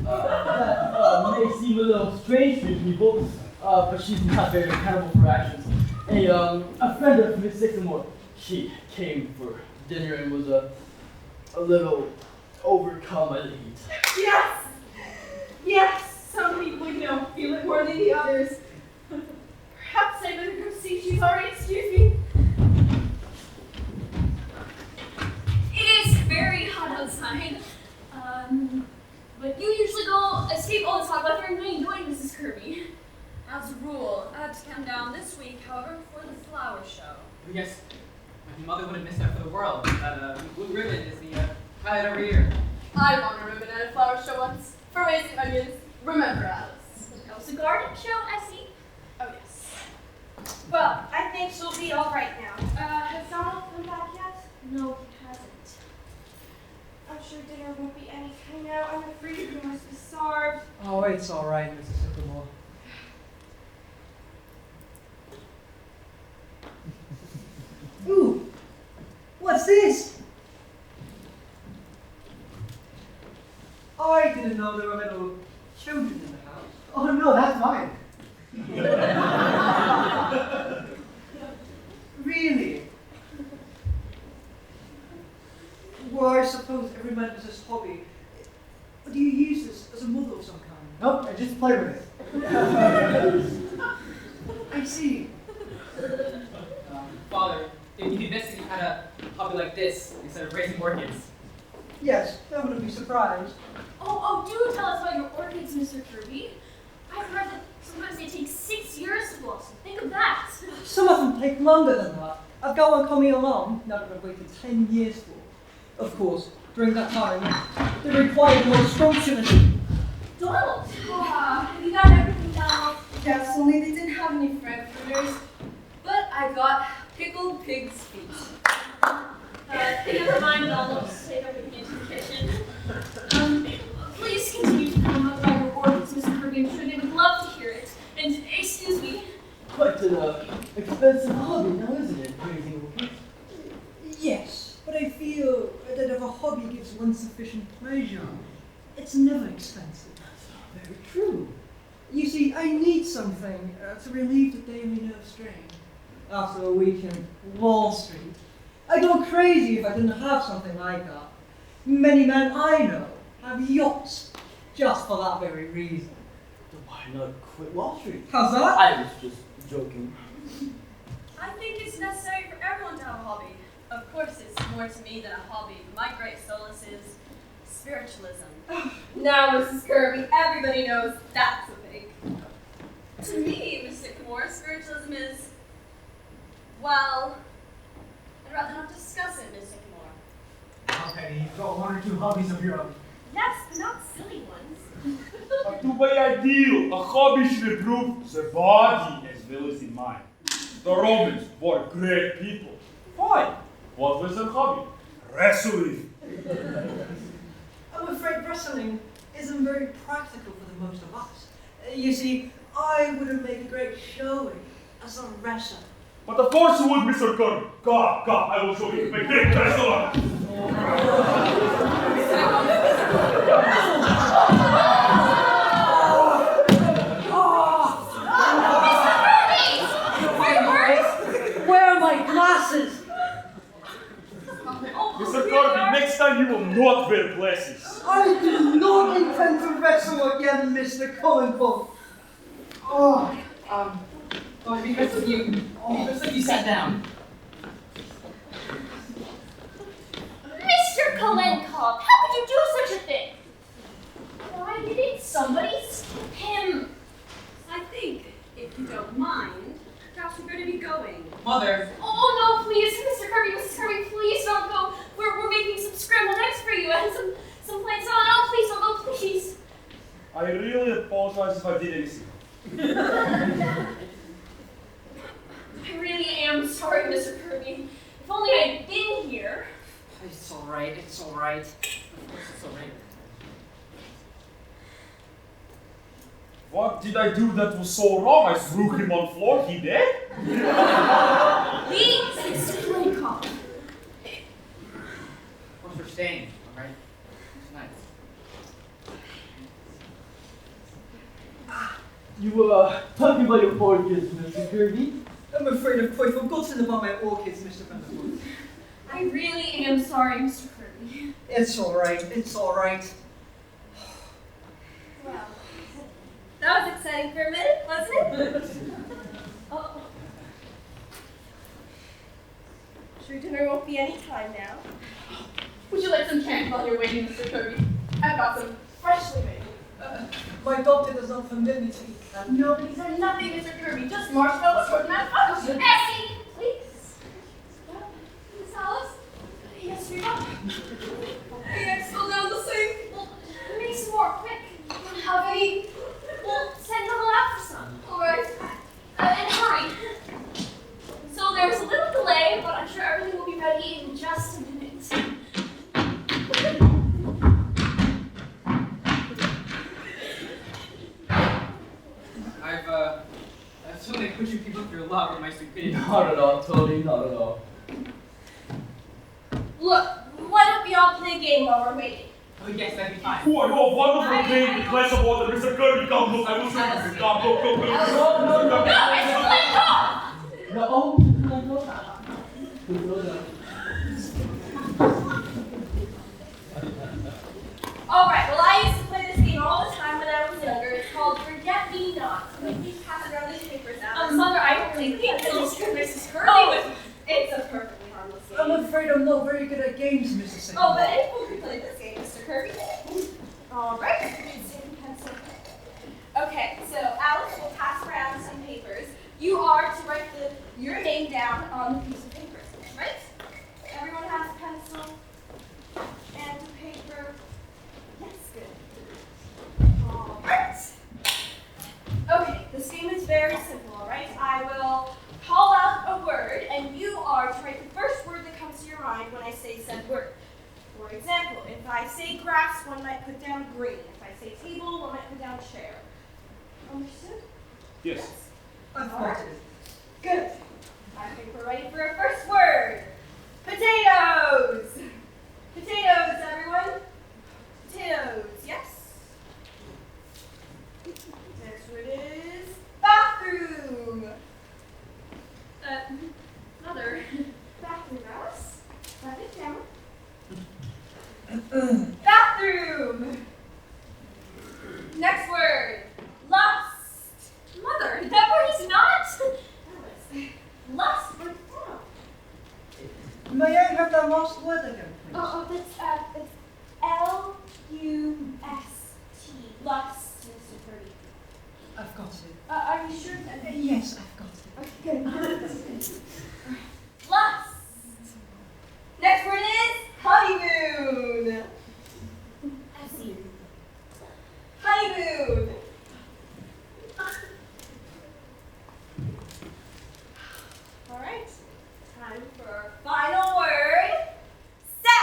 That may seem a little strange to people, but she's not very accountable for her actions. A friend of Miss Sycamore, she came for dinner and was a little overcome by the heat. Yes! Yes! Some people, feel it more than the others. Perhaps I better go see if she's already excused me. It is very hot outside. But you usually go escape all this hot weather and what are you doing, Mrs. Kirby? As a rule, I had to come down this week, however, for the flower show. Yes, my mother wouldn't miss that for the world. That blue ribbon is the highlight every year. I won a ribbon at a flower show once for raising onions. Remember, Alice? That was a garden show, Essie. Oh, yes. Well, I think she'll be all right now. Has Donald come back yet? No, he hasn't. I'm sure dinner won't be any kind now. I'm afraid he must be starved. oh, it's all right, Mrs. Sycamore. Ooh, what's this? I didn't know there were little children in the house. Oh no, that's mine. Really? Well, I suppose every man has his hobby. do you use this as a model of some kind? Nope, I just play with it. I see. Father, it would be best if you had a hobby like this instead of raising orchids. Yes, I wouldn't be surprised. Oh, do tell us about your orchids, Mr. Kirby. I've heard that sometimes they take 6 years to blossom. Think of that. Some of them take longer than that. I've got one coming along, now that I've waited 10 years for. Of course, during that time, they required more structure. Donald! Have you got everything down? Yes, only they didn't have any frankfurters. But I got pickled pig's feet. Never mind, Donald. Take everything into the kitchen. Please continue to come up about your orchids, Mr. Kirby. I'm sure they would love to hear it. And, excuse me. Quite an expensive hobby now, isn't it? Raising orchids? Yes, but I feel that if a hobby gives one sufficient pleasure, it's never expensive. Very true. You see, I need something to relieve the daily nerve strain. After a week in Wall Street, I'd go crazy if I didn't have something like that. Many men I know have yachts just for that very reason. Then why not quit Wall Street? How's that? I was just joking. I think it's necessary for everyone to have a hobby. Of course, it's more to me than a hobby. My great solace is spiritualism. Now, Mrs. Kirby, everybody knows that's a thing. To me, Miss Sycamore, spiritualism is, well, I'd rather not discuss it, Miss Sycamore. Okay, you've got one or two hobbies of your own. Yes, but not silly ones. To be ideal, a hobby should improve the body as well as the mind. The Romans were great people. Fine. What was their hobby? Wrestling. I'm afraid wrestling isn't very practical for the most of us. You see, I wouldn't make a great showing as a wrestler. But of course you would, Mr. Kirby. Come, I will show you my great wrestler. Where are my glasses? Mr. Kirby, next time you will not wear glasses. I do not intend to wrestle again, Mr. Cullenbull. It'd be best if you sat down. Mr. Kolenkov, how could you do such a thing? Why didn't somebody stop him? I think, if you don't mind, perhaps we're going to be going. Mother. Oh no, please, Mr. Kirby, Mrs. Kirby, please don't go. We're making some scrambled eggs for you and some plain salad. Oh, please don't go, please. I really apologize if I did anything. I really am sorry, Mr. Kirby. If only I'd been here. It's alright, it's alright. Of course it's alright. What did I do that was so wrong? I threw him on the floor, he dead? Please, Mr. Kolenkov. Of course we're staying, alright? It's nice. You were talking about your orchids, Mr. Kirby. I'm afraid I've quite forgotten about my orchids, Mr. Vanderbilt. I really am sorry, Mr. Kirby. It's alright, it's alright. Well, that was exciting for a minute, wasn't it? Oh, Sure, dinner won't be any time now. Would you like some candy while you're waiting, Mr. Kirby? I've got some freshly made. My doctor does not permit me to eat candy. No, these are nothing, Mr. Kirby. Just marshmallows, short and fudge. Essie, please. Miss Alice? Yes, we are. Hey, I still down the sink. Well, make some more, quick. How many? Well, send Donald out for some. All right. And hurry. So there was a little delay, but I'm sure everything will be ready in just a minute. I've totally put you people through a lot with my stupidity. Not at all, Tony, not at all. Look, why don't we all play a game while we're waiting? Oh yes, that'd be fine. Oh, I know a wonderful game, the glass of water. Mr. Kirby, come, look, I will show you. Come, go. No, All right, well, I used to Oh, but anyone can play this game, Mr. Kirby. All right. Pencil. Okay, so Alice will pass around some papers. You are to write your name down on the piece of paper, right? Everyone has a pencil and a paper. Yes, good. All right. Okay, this game is very simple, all right? I will call out a word, and you are to write the first word that comes to your mind when I say said word. For example, if I say grass, one might put down green. If I say table, one might put down chair. Understood? Yes. I've got it. Good. I think we're ready for our first word. Potatoes. Potatoes, everyone. Potatoes, yes? Next word is bathroom. Mother. Bathroom, Alice. Write it down. Bathroom. Next word. Lust. Mother, that word is not. Alice. Lust. Write it down. May I have that last word again, please? Oh, that's L-U-S-T. Lust, Mr. Purdy. I've got it. Are you sure? Yes, I've got it. Okay, good. Lust. Next word is honeymoon. I've seen it. Honeymoon. All right. Time for our final word. Sex.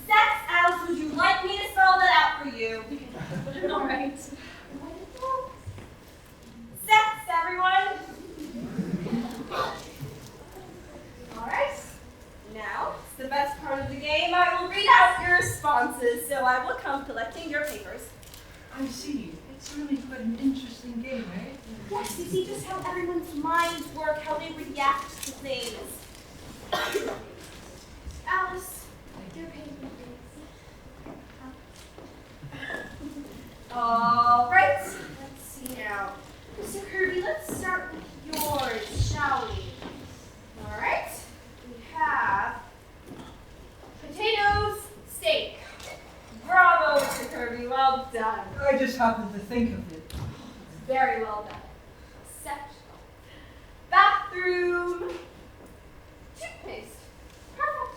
Sex. Alice, would you like me to spell that out for you? All right. Sex, everyone. All right. Now, it's the best part of the game. I will read out your responses, so I will come collecting your papers. I see. It's really quite an interesting game, eh? Yes, you see just how everyone's minds work, how they react to things. Alice, your paper, please. All right. Let's see now. Mr. Kirby, let's start with yours, shall we? All right. We have potatoes, steak. Bravo, Mr. Kirby. Well done. I just happened to think of it. Very well done. Exceptional. Bathroom. Toothpaste. Perfect.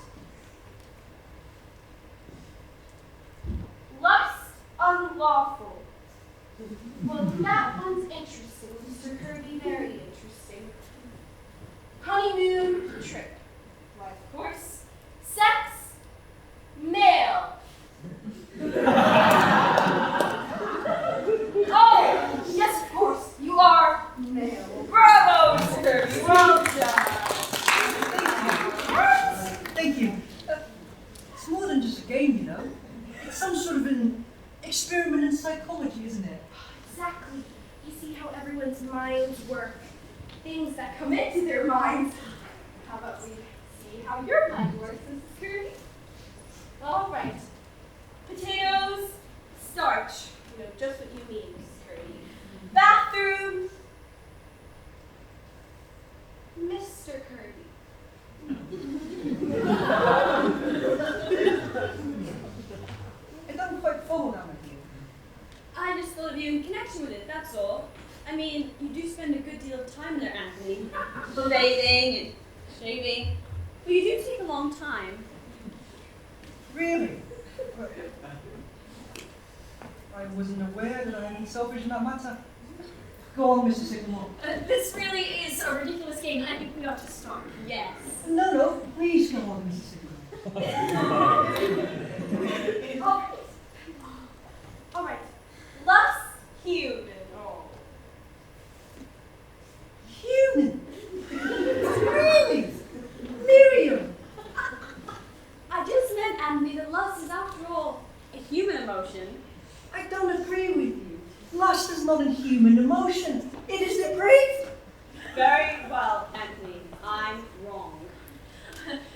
Lust unlawful. Well, that one's interesting, Mr. Kirby. Very interesting. Honeymoon trip. Why, of course. Sex. Male. Oh, yes, of course. You are male. Bravo, Mr. Kirby. Well done. Thank you. It's more than just a game, you know. It's some sort of an experiment in psychology, isn't it? Exactly. You see how everyone's minds work. Things that come into their minds. How about we see how your mind works, Mrs. Kirby? All right. Potatoes, starch. You know just what you mean, Mrs. Kirby. Bathroom, Mr. Kirby. I don't quite follow that idea. I just thought of you in connection with it, that's all. I mean, you do spend a good deal of time there, Anthony. Bathing and shaving. But you do take a long time. Really? I wasn't aware that I had been selfish in that matter. Go on, Mr. Sycamore. This really is a ridiculous game. I think we ought to stop. Yes. No, please go on, Mr. Sycamore. All right. Lust human. Oh. Human? Really? Miriam? I just meant, Anthony, that lust is, after all, a human emotion. I don't agree with you. Lust is not a human emotion. It is depraved. Very well, Anthony. I'm wrong.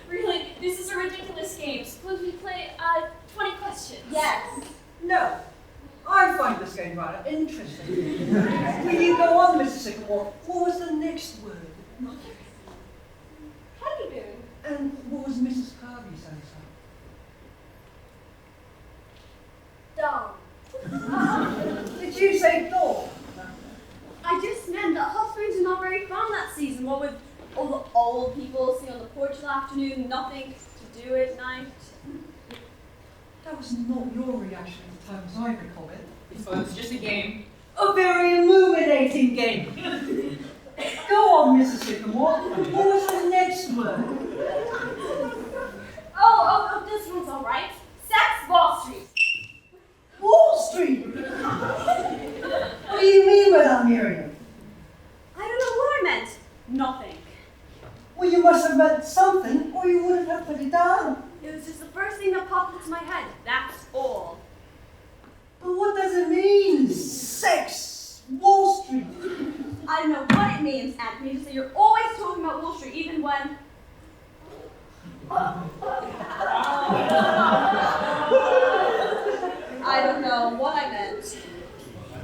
Really, this is a ridiculous game. Suppose we play 20 questions. Yes. No. I find this game rather interesting. Will you go on, Mr. Sycamore? What was the next word? Honeymoon. And what was Mrs. Kirby saying Dumb. Did you say dog? I just meant that hot springs are not very fun that season. What with all the old people sitting on the porch all afternoon, nothing to do at night. That was not your reaction at the time as I recall it. It's just a game. A very illuminating game. Go on, Mrs. Sycamore. What was the next word? Oh, this one's all right. Sex Wall Street. Wall Street? What do you mean by that, Miriam? I don't know what I meant. Nothing. Well, you must have meant something, or you wouldn't have put it down. It was just the first thing that popped into my head. That's all. But what does it mean? Sex Wall Street? I don't know what it means, Anthony. Just that you're always talking about Wall Street, even when. I don't know what I meant.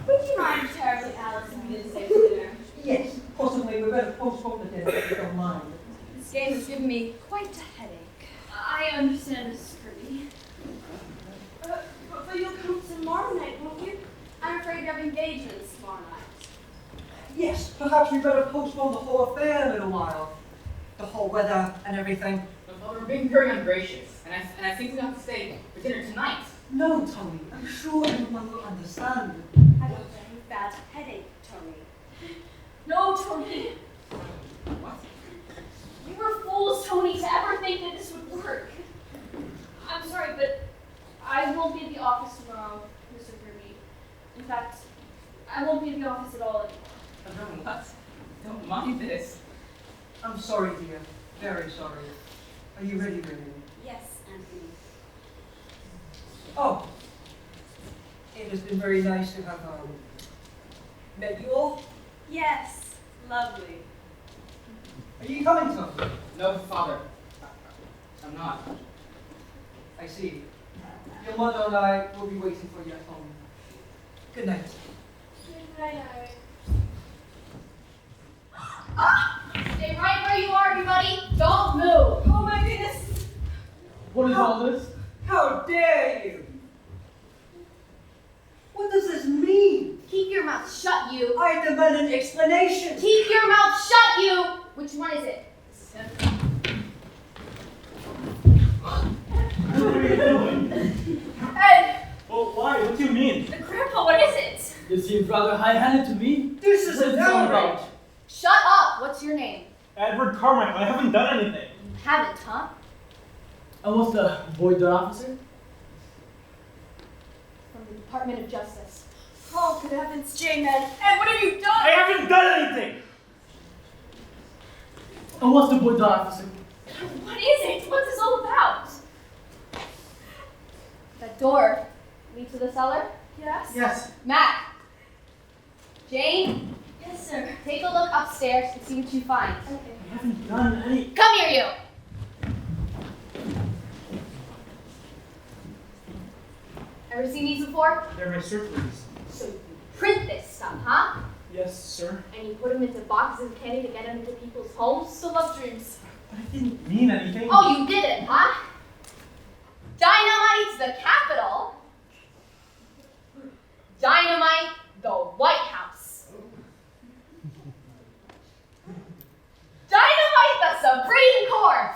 Would you mind terribly, Alice, if we didn't stay for dinner? Yes, possibly. We better postpone the dinner if you don't mind. This game has given me quite a headache. I understand, Mrs. Kirby. But you'll come tomorrow night, won't you? I'm afraid you have engagements tomorrow night. Yes, perhaps we better postpone the whole affair a little while. The whole weather and everything. Well, we're being very ungracious, and I think we have to stay for dinner tonight. No, Tony. I'm sure everyone will understand. I have a very bad headache, Tony. No, Tony. What? We were fools, Tony, to ever think that this would work. I'm sorry, but I won't be at the office tomorrow, Mr. Kirby. In fact, I won't be at the office at all anymore. What? Don't mind this. I'm sorry, dear. Very sorry. Are you ready, Miriam? Yes, Anthony. Oh. It has been very nice to have met you all. Yes, lovely. Are you coming, Tony? No, Father. I'm not. I see. Your mother and I will be waiting for you at home. Good night. Good night. Stay right where you are, everybody. Don't move. Oh my goodness. What is all this? How dare you? What does this mean? Keep your mouth shut, you. I demand an explanation. Keep your mouth shut, you. Which one is it? What are you doing? Ed. Well, why? What do you mean? Grandpa, what is it? It seems rather high-handed to me. This is What an is it all outrage. about? Shut up. What's your name? Edward Carmichael, I haven't done anything. You haven't, huh? And what's the boy the officer? From the Department of Justice. Oh, good heavens, J-Man. Ed, what have you done? I haven't done anything! And what's the boy the officer? What is it? What's this all about? That door leads to the cellar? Yes? Yes. Matt. Jane. Yes, sir. Take a look upstairs and see what you find. I haven't done any. Come here, you. Ever seen these before? They're my circles. So you print this stuff, huh? Yes, sir. And you put them into boxes of candy to get them into people's homes? Still love dreams. But I didn't mean anything. Oh, you didn't, huh? Dynamite's the capital. Dynamite the White House. Dynamite the Supreme Court.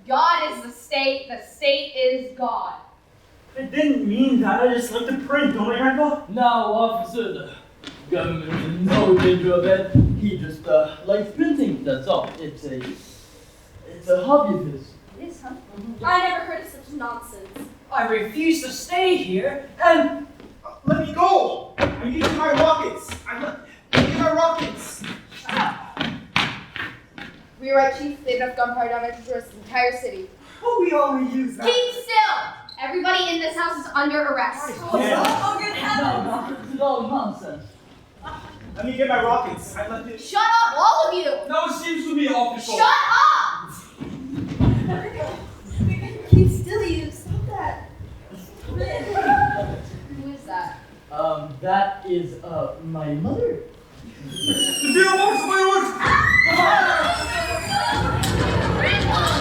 God is the state is God. I didn't mean that. I just like to print, don't I, Grandpa? Now, officer, the government is in no danger of it. He just likes printing, that's all. It's a hobby of his. It is, huh? I never heard of such nonsense. I refuse to stay here, and Let me go! I'm using my rockets! Give me my rockets! Rewrite, Chief. They have enough gunpowder damage to destroy this entire city. oh, we only use that. Keep still! Everybody in this house is under arrest. Oh, good heavens! No, this is all nonsense. Let me get my rockets. I left it. Shut up, all of you! Now it seems to be official. Shut up! Keep still, you. Stop that. Who is that? That is, my mother. Fireworks! Fireworks! Grandpa!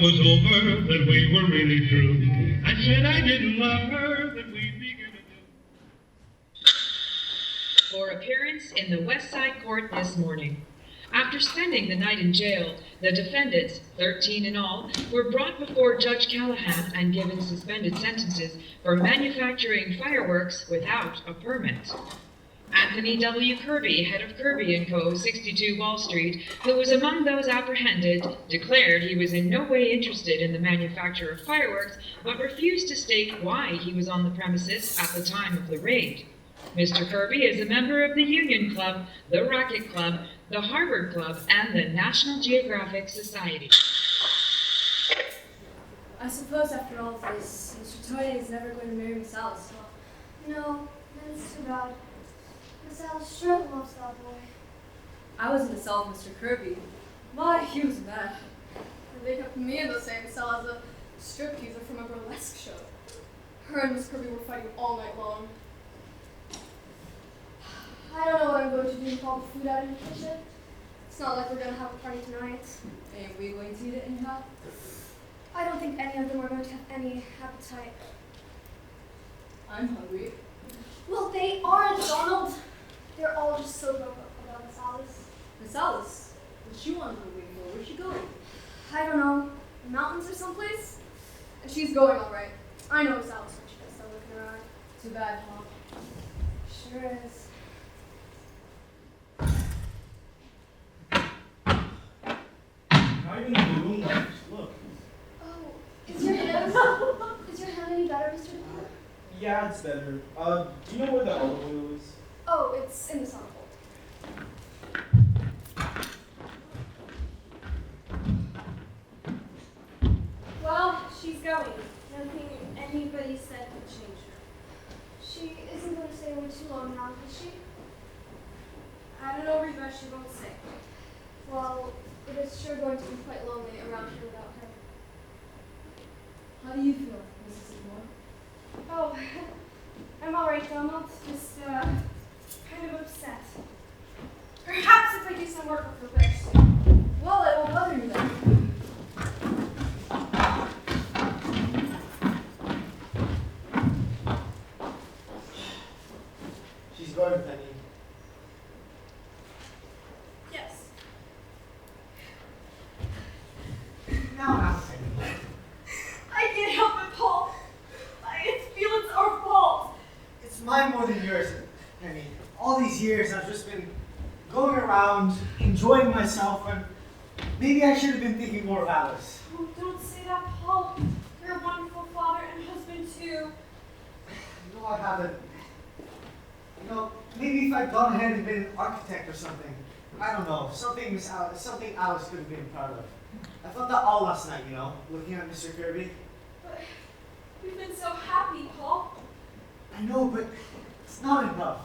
was over, that we were really through. I said I didn't love her, that we'd begin anew. For appearance in the West Side Court this morning. After spending the night in jail, the defendants, 13 in all, were brought before Judge Callahan and given suspended sentences for manufacturing fireworks without a permit. Anthony W. Kirby, head of Kirby & Co., 62 Wall Street, who was among those apprehended, declared he was in no way interested in the manufacture of fireworks, but refused to state why he was on the premises at the time of the raid. Mr. Kirby is a member of the Union Club, the Racket Club, the Harvard Club, and the National Geographic Society. I suppose after all of this, Mr. Tony is never going to marry Miss Alice, huh? No, that's too bad. Miss Alice sure loves that boy. I was in the cell with Mr. Kirby. My, he was mad. They kept me in the same cell as a stripteaser from a burlesque show. Her and Miss Kirby were fighting all night long. I don't know what I'm going to do with all the food out in the kitchen. It's not like we're going to have a party tonight. Ain't we going to eat it anyhow? I don't think any of them are going to have any appetite. I'm hungry. Well, they aren't, Donald. They're all just so broke up about Miss Alice. Miss Alice? What's she on her way for? Where's she going? I don't know. The mountains or someplace? And she's going all right. I know Miss Alice when she does start looking around. Too bad, huh? Sure is. Not even in the moonlight. Look. Oh, is your hand any better, Mr. DePaul? Yeah, it's better. Do you know where the olive oil is? Oh, it's in the sauna bowl. Well, she's going. Nothing anybody said could change her. She isn't going to stay away too long now, is she? I don't know, Reba, she won't say. Well, it is sure going to be quite lonely around here without her. How do you feel, Mrs. Seymour? Oh, I'm all right, Donald. Just kind of upset. Perhaps if I do some work with her first. Well, I won't bother you then. She's going, Penny. Yes. Now, Penny. I can't help it, Paul. It's our fault. It's mine more than yours, Penny. All these years I've just been going around, enjoying myself, and maybe I should have been thinking more of Alice. Oh, don't say that, Paul. You're a wonderful father and husband, too. No, I haven't. You know, maybe if I'd gone ahead and been an architect or something. I don't know. Something Alice could have been proud of. I thought that all last night, you know, looking at Mr. Kirby. But we've been so happy, Paul. I know, but it's not enough.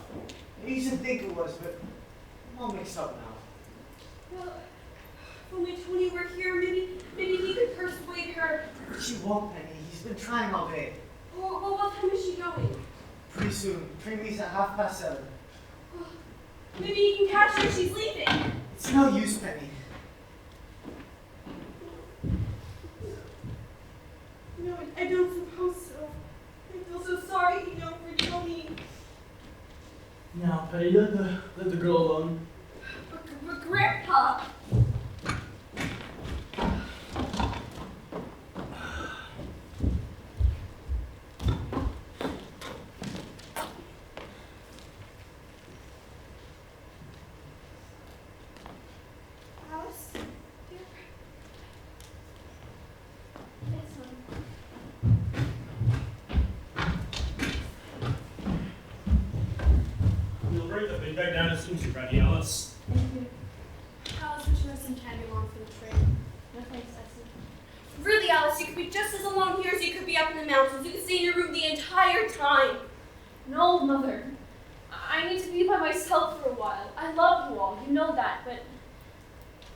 I used to think it was, but I'm all mixed up now. Well, if only Tony were here, maybe he could persuade her. She won't, Penny. He's been trying all day. Well, what time is she going? Pretty soon. Train leaves at 7:30. Maybe he can catch her if she's leaving. It's no use, Penny. No, I don't suppose so. I feel so sorry, for Tony. Now, Penny, let the girl alone. But Grandpa! Alice, dear. It's We'll bring the big bag down as soon as you're ready, Alice. Thank you. Alice, would you have some candy along for the train? No thanks, Essie. Really, Alice, you could be just as alone here as you could be up in the mountains. You could stay in your room the entire time. No, Mother. I need to be by myself for a while. I love you all, you know that, but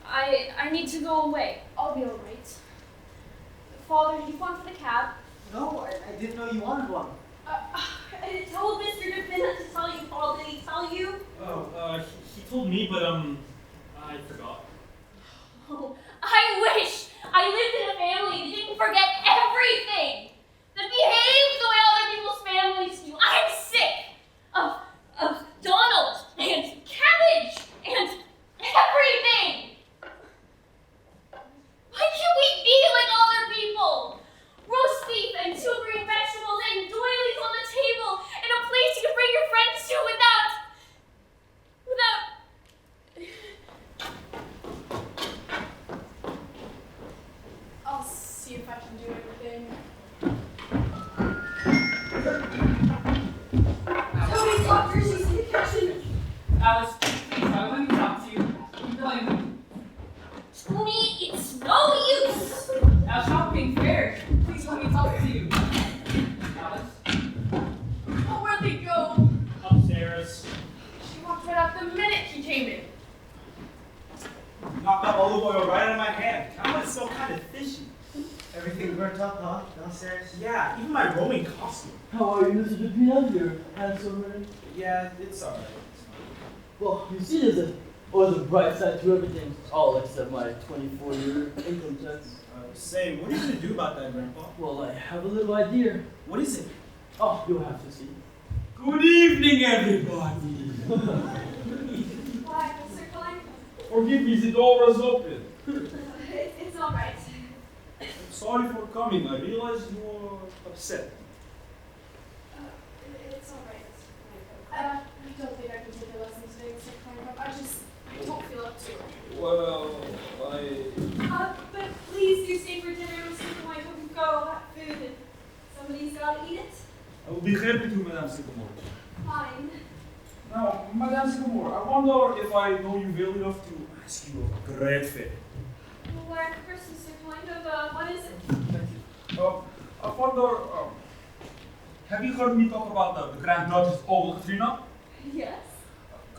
I need to go away. I'll be all right. Father, did you want for the cab? No, I didn't know you wanted one. I told Mr. DePinna to tell you, Paul. Did he tell you? Oh, he told me, but I forgot. Oh, I wish I lived in a family upstairs. She walked right out the minute he came in. Knocked out olive oil right out of my hand. Now it smell kind of fishy. Everything burnt up, huh? Downstairs? Yeah, even my roaming costume. How are you, Mr. Dupina? Your handsome man? Yeah, it's alright. Well, you see, there's always a bright side to everything. All except my 24-year income tax. Say, what are you going to do about that, Grandpa? Well, I have a little idea. What is it? Oh, you'll have to see. Good evening, everybody. Why, Mr. Klein? Forgive me, the door was open. It's all right. I'm sorry for coming. I realize you were upset. It's all right. I don't think I can take a lesson today, Mr. Klein. I don't feel up to it. Well, But please do stay for dinner, Mr. Klein. We've got all that food and somebody's got to eat it. I will be happy to, Madame Sycamore. Fine. Now, Madame Sycamore, I wonder if I know you well enough to ask you a great favor. Well, where first, Mr. Klein, what is it? I wonder, have you heard me talk about the Grand Duchess Olga Katrina? Yes.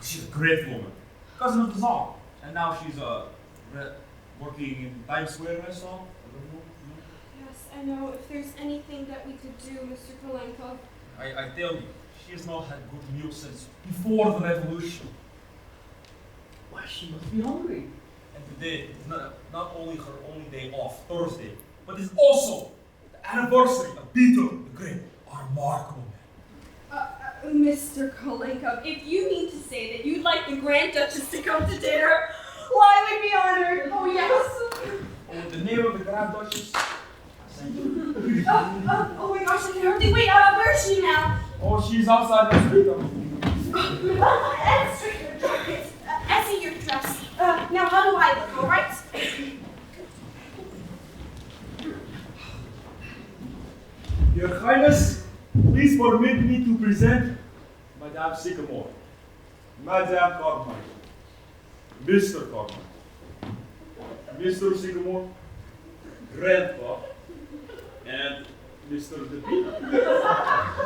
She's a great woman, cousin of the Tsar, and now she's working in Times Square, I saw. Yes, I know. If there's anything that we could do, Mr. Kolenko. I tell you, she has not had good meals since before the revolution. Why, she must be hungry. And today is not only her only day off, Thursday, but it's also the anniversary of Peter the Great, our remarkable man. Mr. Kolenko, if you mean to say that you'd like the Grand Duchess to come to dinner, well, I would be honored. Oh, yes. Oh, the name of the Grand Duchess? Oh my gosh, I can hardly wait. Where is she now? Oh, she's outside the street. Essie, you're dressed. Now, how do I look, all right? Your Highness, please permit me to present Madame Sycamore, Madame Carmichael, Mr. Carmichael, Mr. Sycamore, Grandpa, and Mr. Dupina.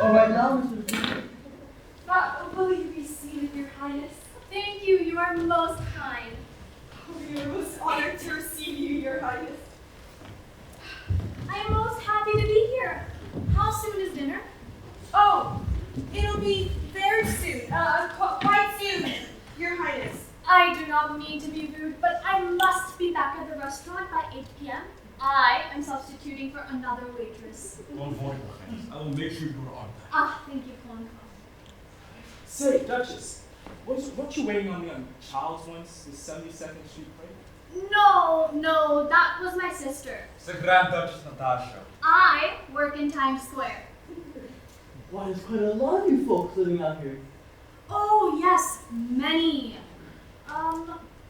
All right now, Mr. Dupina. Will you be seated, Your Highness? Thank you, you are most kind. We are most honored to receive you, Your Highness. I am most happy to be here. How soon is dinner? Oh, it'll be very soon. Quite soon, Your Highness. I do not mean to be rude, but I must be back at the restaurant by 8 p.m. I am substituting for another waitress. Don't worry, Your Highness. I will make sure you are on time. Ah, thank you, Colin. Say, Duchess, weren't you waiting on me on Charles once, the 72nd Street Parade? No, that was my sister. It's the Grand Duchess Natasha. I work in Times Square. Why, there's quite a lot of you folks living out here. Oh, yes, many.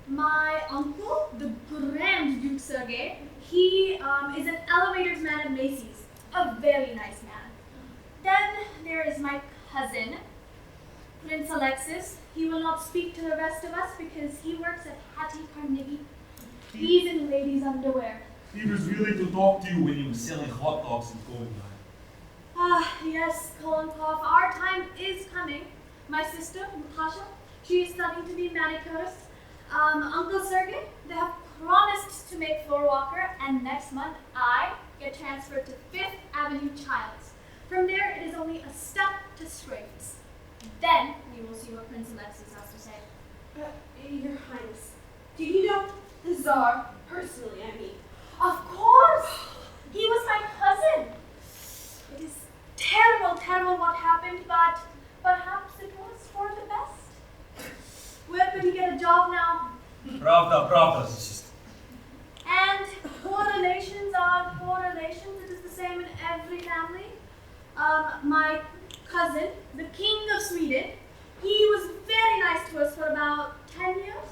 My uncle, the Grand Duke Sergei, he is an elevators man at Macy's. A very nice man. Then there is my cousin, Prince Alexis. He will not speak to the rest of us because he works at Hattie Carnegie. He's in ladies' underwear. He was willing to talk to you when you were selling hot dogs and going by. Yes, Kolonkov, our time is coming. My sister, Natasha, she is studying to be a manicurist. Uncle Sergei, they have promised to make floor walker, and next month I get transferred to 5th Avenue Childs. From there, it is only a step to Scrapes. Then we will see what Prince Alexis has to say. Your Highness, do you know the Tsar personally, I mean? Of course! He was my cousin. It is terrible what happened, but perhaps it was for the best. Where could he get a job now? Pravda, sister. And poor relations are poor relations. It is the same in every family. My cousin, the King of Sweden, he was very nice to us for about 10 years.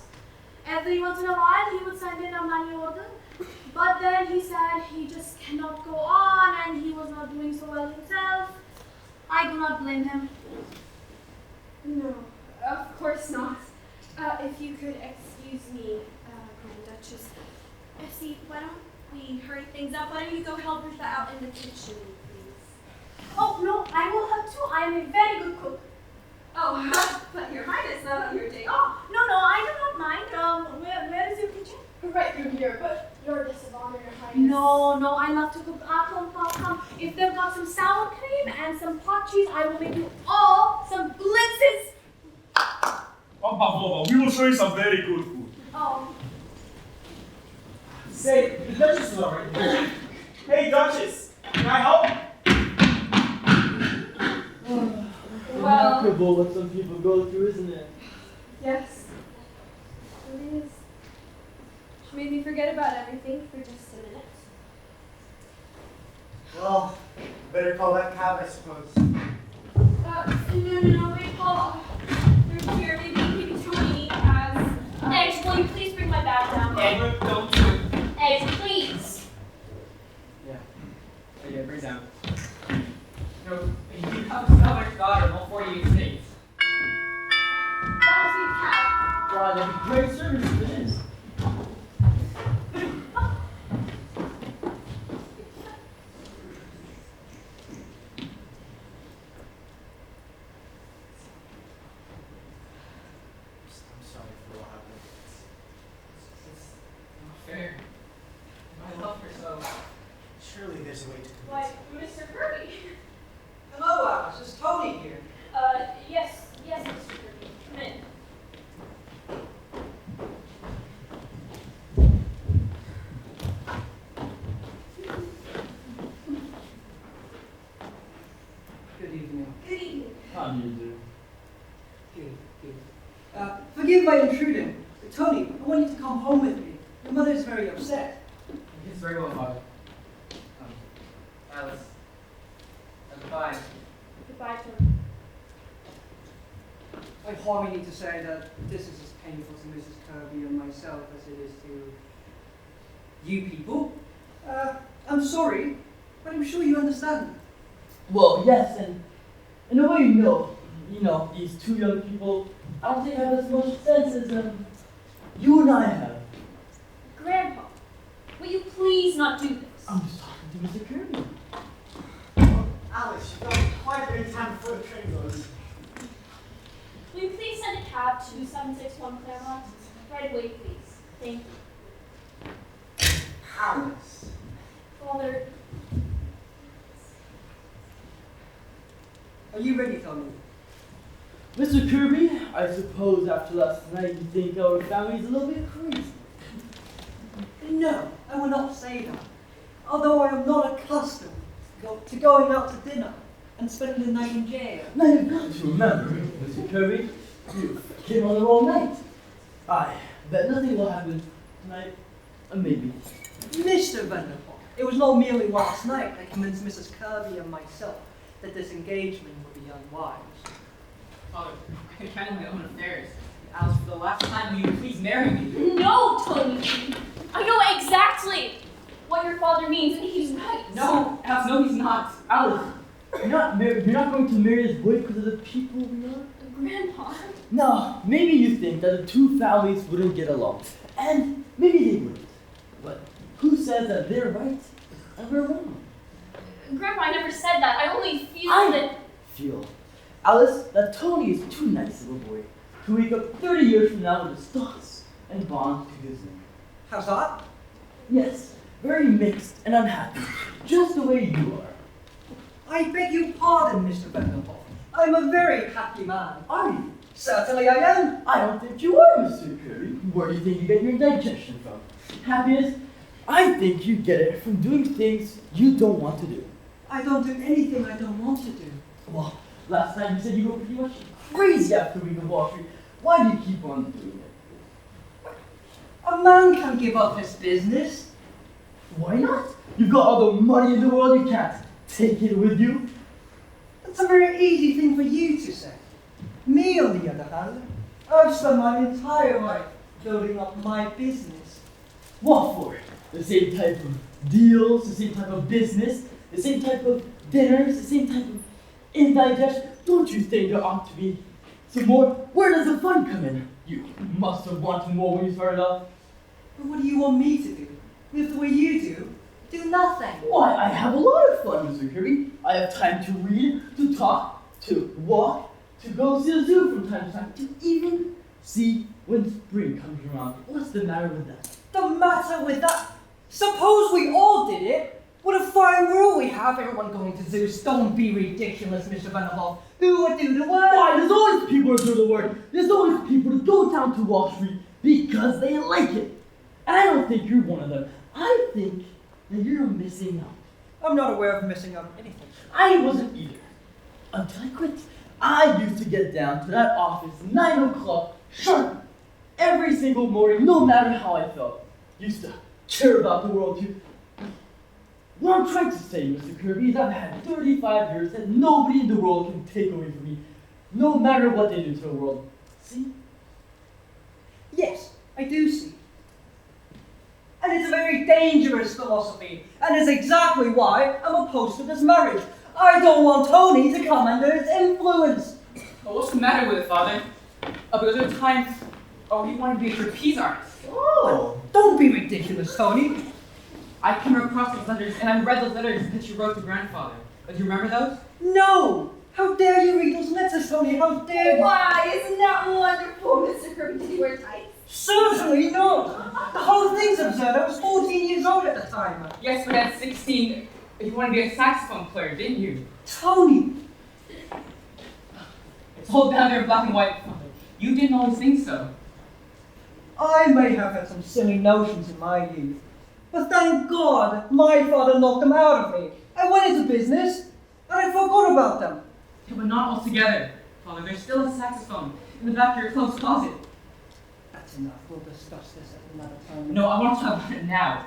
Every once in a while, he would send in a money order. But then he said he just cannot go on and he was not doing so well himself. I do not blame him. No, of course not. If you could excuse me, Grand Duchess. Essie, why don't we hurry things up? Why don't you go help Rita out in the kitchen, please? Oh, no, I will help too. I am a very good cook. Oh, but No, I love to cook come. If they've got some sour cream and some pot cheese, I will make you all some blitzes. Oh, Pavlova, we will show you some very good food. Oh. Say, the Duchess is already here. Hey, Duchess, can I help? Remarkable what some people go through, isn't it? Yes. It is. She made me forget about everything for just a minute. Well, better call that cab, I suppose. No, wait, Paul. There's here, maybe Tony has... Eggs, will you please bring my bag down? Edward, don't do it. Eggs, please. Yeah, bring it down. No, you have another daughter in all 48 states. That was the cat. Wow, that'd be great service if it is. I'm sorry for what happened. It's not fair. I love her so. Surely there's a way to Why, Mr. Kirby. Hello, Alice. It's Tony here. Yes, Mr. Kirby. Come in. Good evening. Good evening. How do you do? Good. Forgive my intruding. Tony, I want you to come home with me. Your mother's very upset. It's very well, Father. Alice. Goodbye. Goodbye, Tony. I hardly need to say that this is as painful to Mrs. Kirby and myself as it is to you people. I'm sorry, but I'm sure you understand. Well, yes, and in a way, you know, these two young people, I don't think have as much sense as you and I have. Grandpa, will you please not do this? I'm just talking to Mr. Kirby. Alice, you've got quite a bit of time before the train goes. Will you please send a cab to 761 Claremont? Right away, please. Thank you. Alice. Father, Are you ready, Tony? Mr. Kirby, I suppose after last night you think our family's a little bit crazy. No, I will not say that. Although I am not accustomed to going out to dinner and spending the night in jail. Now you've got to remember, Mr. Kirby, you came on the wrong night. I bet nothing will happen tonight, maybe. Mr. Vanderpump, it was not merely last night I convinced Mrs. Kirby and myself that this engagement would be unwise. Father, I can handle my own affairs. Alice, for the last time, will you please marry me? no, Tony. I know exactly what your father means, and he's right. No, Alice, no, he's not. Alice, you're not going to marry this boy because of the people we are? Grandpa. No, maybe you think that the two families wouldn't get along, and maybe they wouldn't. But who says that they're right and we're wrong? Grandpa, I never said that. I only feel Feel, Alice, that Tony is too nice of a boy to wake up 30 years from now with his thoughts and bonds to his name. How's that? Yes, very mixed and unhappy, just the way you are. I beg your pardon, Mr. Vanderpump. I'm a very happy man. Are you? Certainly I am. I don't think you are, Mr. Curry. Where do you think you get your digestion from? Happiness? I think you get it from doing things you don't want to do. I don't do anything I don't want to do. Well, last time you said you were pretty much crazy after reading Wall Street. Why do you keep on doing it? A man can give up his business. Why not? You've got all the money in the world, you can't take it with you. That's a very easy thing for you to say. Me, on the other hand, I've spent my entire life building up my business. What for? The same type of deals, the same type of business, the same type of dinners, the same type of indigestion. Don't you think there ought to be some more? Where does the fun come in? You must have wanted more when you started off. But what do you want me to do? Live the way you do nothing. Why, I have a lot of fun, Mr. Kirby. I have time to read, to talk, to walk, to go see the zoo from time to time, to even see when spring comes around. What's the matter with that? The matter with that? Suppose we all did it? What a fine world we have, everyone going to Zeus. Don't be ridiculous, Mr. Vanderhoff. Who would do the work? Why, there's always people to do the work. There's always people to go down to Wall Street because they like it. And I don't think you're one of them. I think that you're missing out. I'm not aware of missing out on anything. I wasn't either. Until I quit. I used to get down to that office 9 o'clock sharp every single morning, no matter how I felt. Used to care about the world too. What I'm trying to say, Mr. Kirby, is I've had 35 years that nobody in the world can take away from me, no matter what they do to the world. See? Yes, I do see. And it's a very dangerous philosophy, and it's exactly why I'm opposed to this marriage. I don't want Tony to come under its influence. Oh, what's the matter with it, Father? Because there are times, you want to be a trapeze artist. Oh, don't be ridiculous, Tony. I came across those letters, and I read those letters that you wrote to grandfather. Do you remember those? No! How dare you read those letters, Tony? How dare you? Why, isn't that wonderful, Mr. Kirby? Did you wear tights? Certainly not! The whole thing's absurd. I was 14 years old at the time. Yes, but at 16, you wanted to be a saxophone player, didn't you? Tony! It's all down there in black and white, Father. You didn't always think so. I may have had some silly notions in my youth, but thank God my father knocked them out of me. I went into business, and I forgot about them. Yeah, but not altogether, Father. There's still a saxophone in the back of your clothes closet. That's enough. We'll discuss this at another time. No, I want to talk about it now.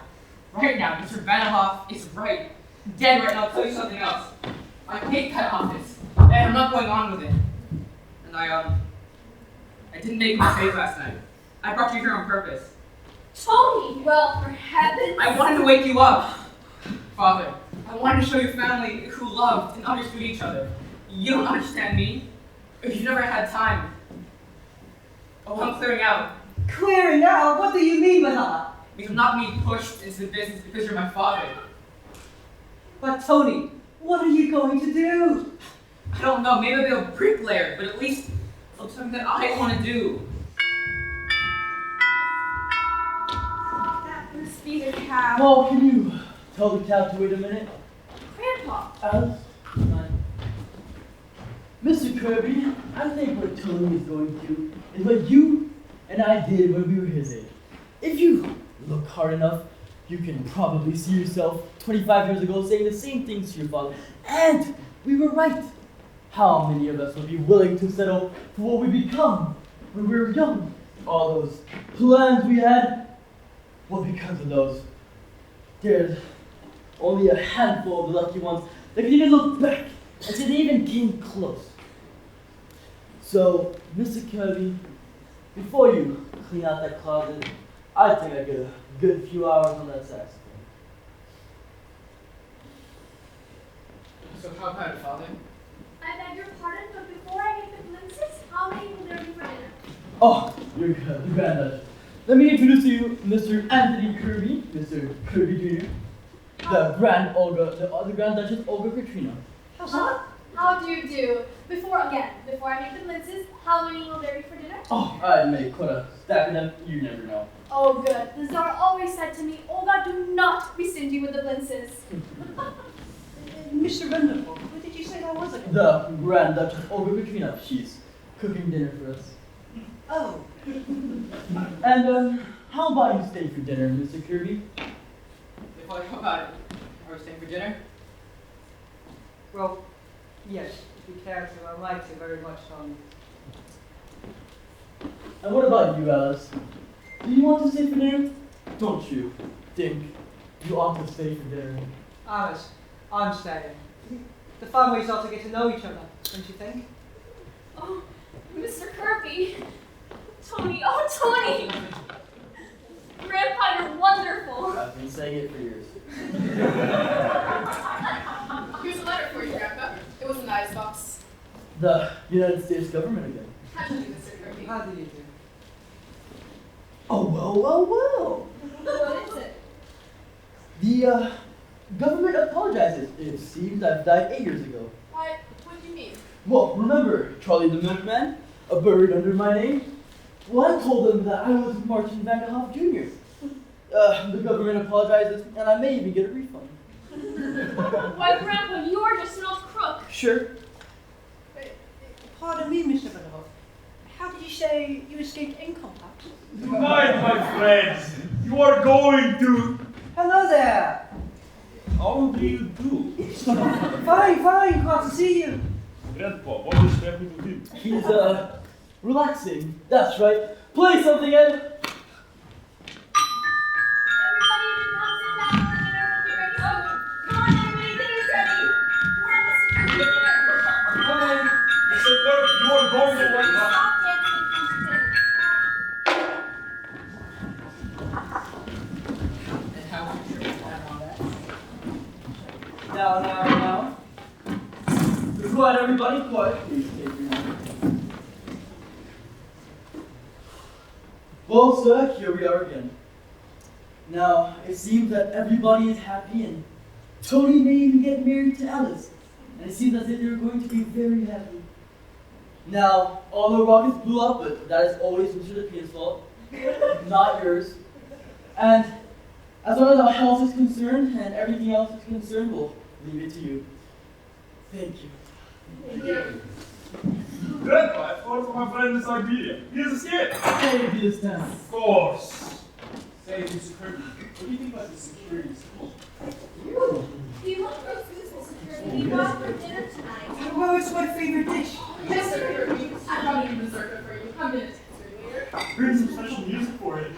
Right now, Mr. Vanderhoff is right. Dead right now. I'll tell you something else. I hate that office, and I'm not going on with it. And I didn't make a mistake last night. I brought you here on purpose. Tony! Well, for heaven's I wanted to wake you up, Father. I wanted to show your family who loved and understood each other. You don't understand me. You've never had time. Oh, I'm clearing out. Clearing out? What do you mean by that? Because I'm not being pushed into the business because you're my father. But Tony, what are you going to do? I don't know. Maybe I'll be a bricklayer, but at least I'll do something that I want to do. That must be the cab. Well, can you tell the cab to wait a minute? Grandpa. Alice? Mr. Kirby, I think what Tony is going to do is what you and I did when we were his age. If you look hard enough, you can probably see yourself 25 years ago saying the same things to your father. And we were right. How many of us would be willing to settle for what we become when we were young? All those plans we had, well, because of those, there's only a handful of the lucky ones that can even look back and say they even came close. So, Mr. Kirby, before you clean out that closet, I think I get a good few hours on that saxophone. So how about it, Father? I beg your pardon, but before I make the glimpses, how many will there be for dinner? Oh, you're good, the Grand Duchess. Let me introduce to you Mr. Anthony Kirby, Mr. Kirby Jr., the Grand Duchess Olga Katrina. How do you do? Before I make the glimpses, how many will there be for dinner? Oh, I may put a stack of them, you never know. Oh, good. The Tsar always said to me, Olga, do not be stingy with the glimpses. Mr. Vanderhoff, what did you say that was again? The Grand Duchess Olga Katrina, she's cooking dinner for us. Oh. And, how about you stay for dinner, Mr. Kirby? Hey, Father, how about it? Are we staying for dinner? Well, yes, if you care to, I'd like to very much, Tony. And what about you, Alice? Do you want to stay for dinner? Don't you think you ought to stay for dinner? Alice, I'm staying. The families ought to get to know each other, don't you think? Oh, Mr. Kirby. Tony, oh, Tony! Grandpa, you're wonderful. I've been saying it for years. Here's a letter for you, Grandpa. It was in the icebox. The United States government again. How do you do, Mr. Kirby? How do you do? Oh, well. What is it? The government apologizes. It seems I've died 8 years ago. Why, what do you mean? Well, remember Charlie the Milkman? A bird under my name? Well, I told them that I was Martin Vanderhoff Jr. The government apologizes, and I may even get a refund. Why, Grandpa, you're just an old crook. Sure. Pardon me, Mr. Vanderhoff. How did you say you escaped income tax? Tonight, my friends, you are going to... Hello there. How do you do? Fine, glad to see you. Grandpa, what is happening to him? He's, relaxing. That's right. Play something, Ed. Now. Be quiet, everybody, quiet. Please take your seat. Well, sir, here we are again. Now, it seems that everybody is happy, and Tony may even get married to Alice. And it seems as if they're going to be very happy. Now, all the rockets blew up, but that is always Mr. Lippian's fault, not yours. And as long as our health is concerned and everything else is concerned, we'll leave it to you. Thank you. Thank you. Grandpa, I thought of my friend this idea. Here's a skit. Maybe this time. Of course. Say, Mr. Kirby, what do you think about the security school? Do you want those foods with security? We brought for dinner tonight. Well, it's my favorite dish. Yes, sir. I brought even dessert for you. I'm gonna text her later. Bring some special music for it.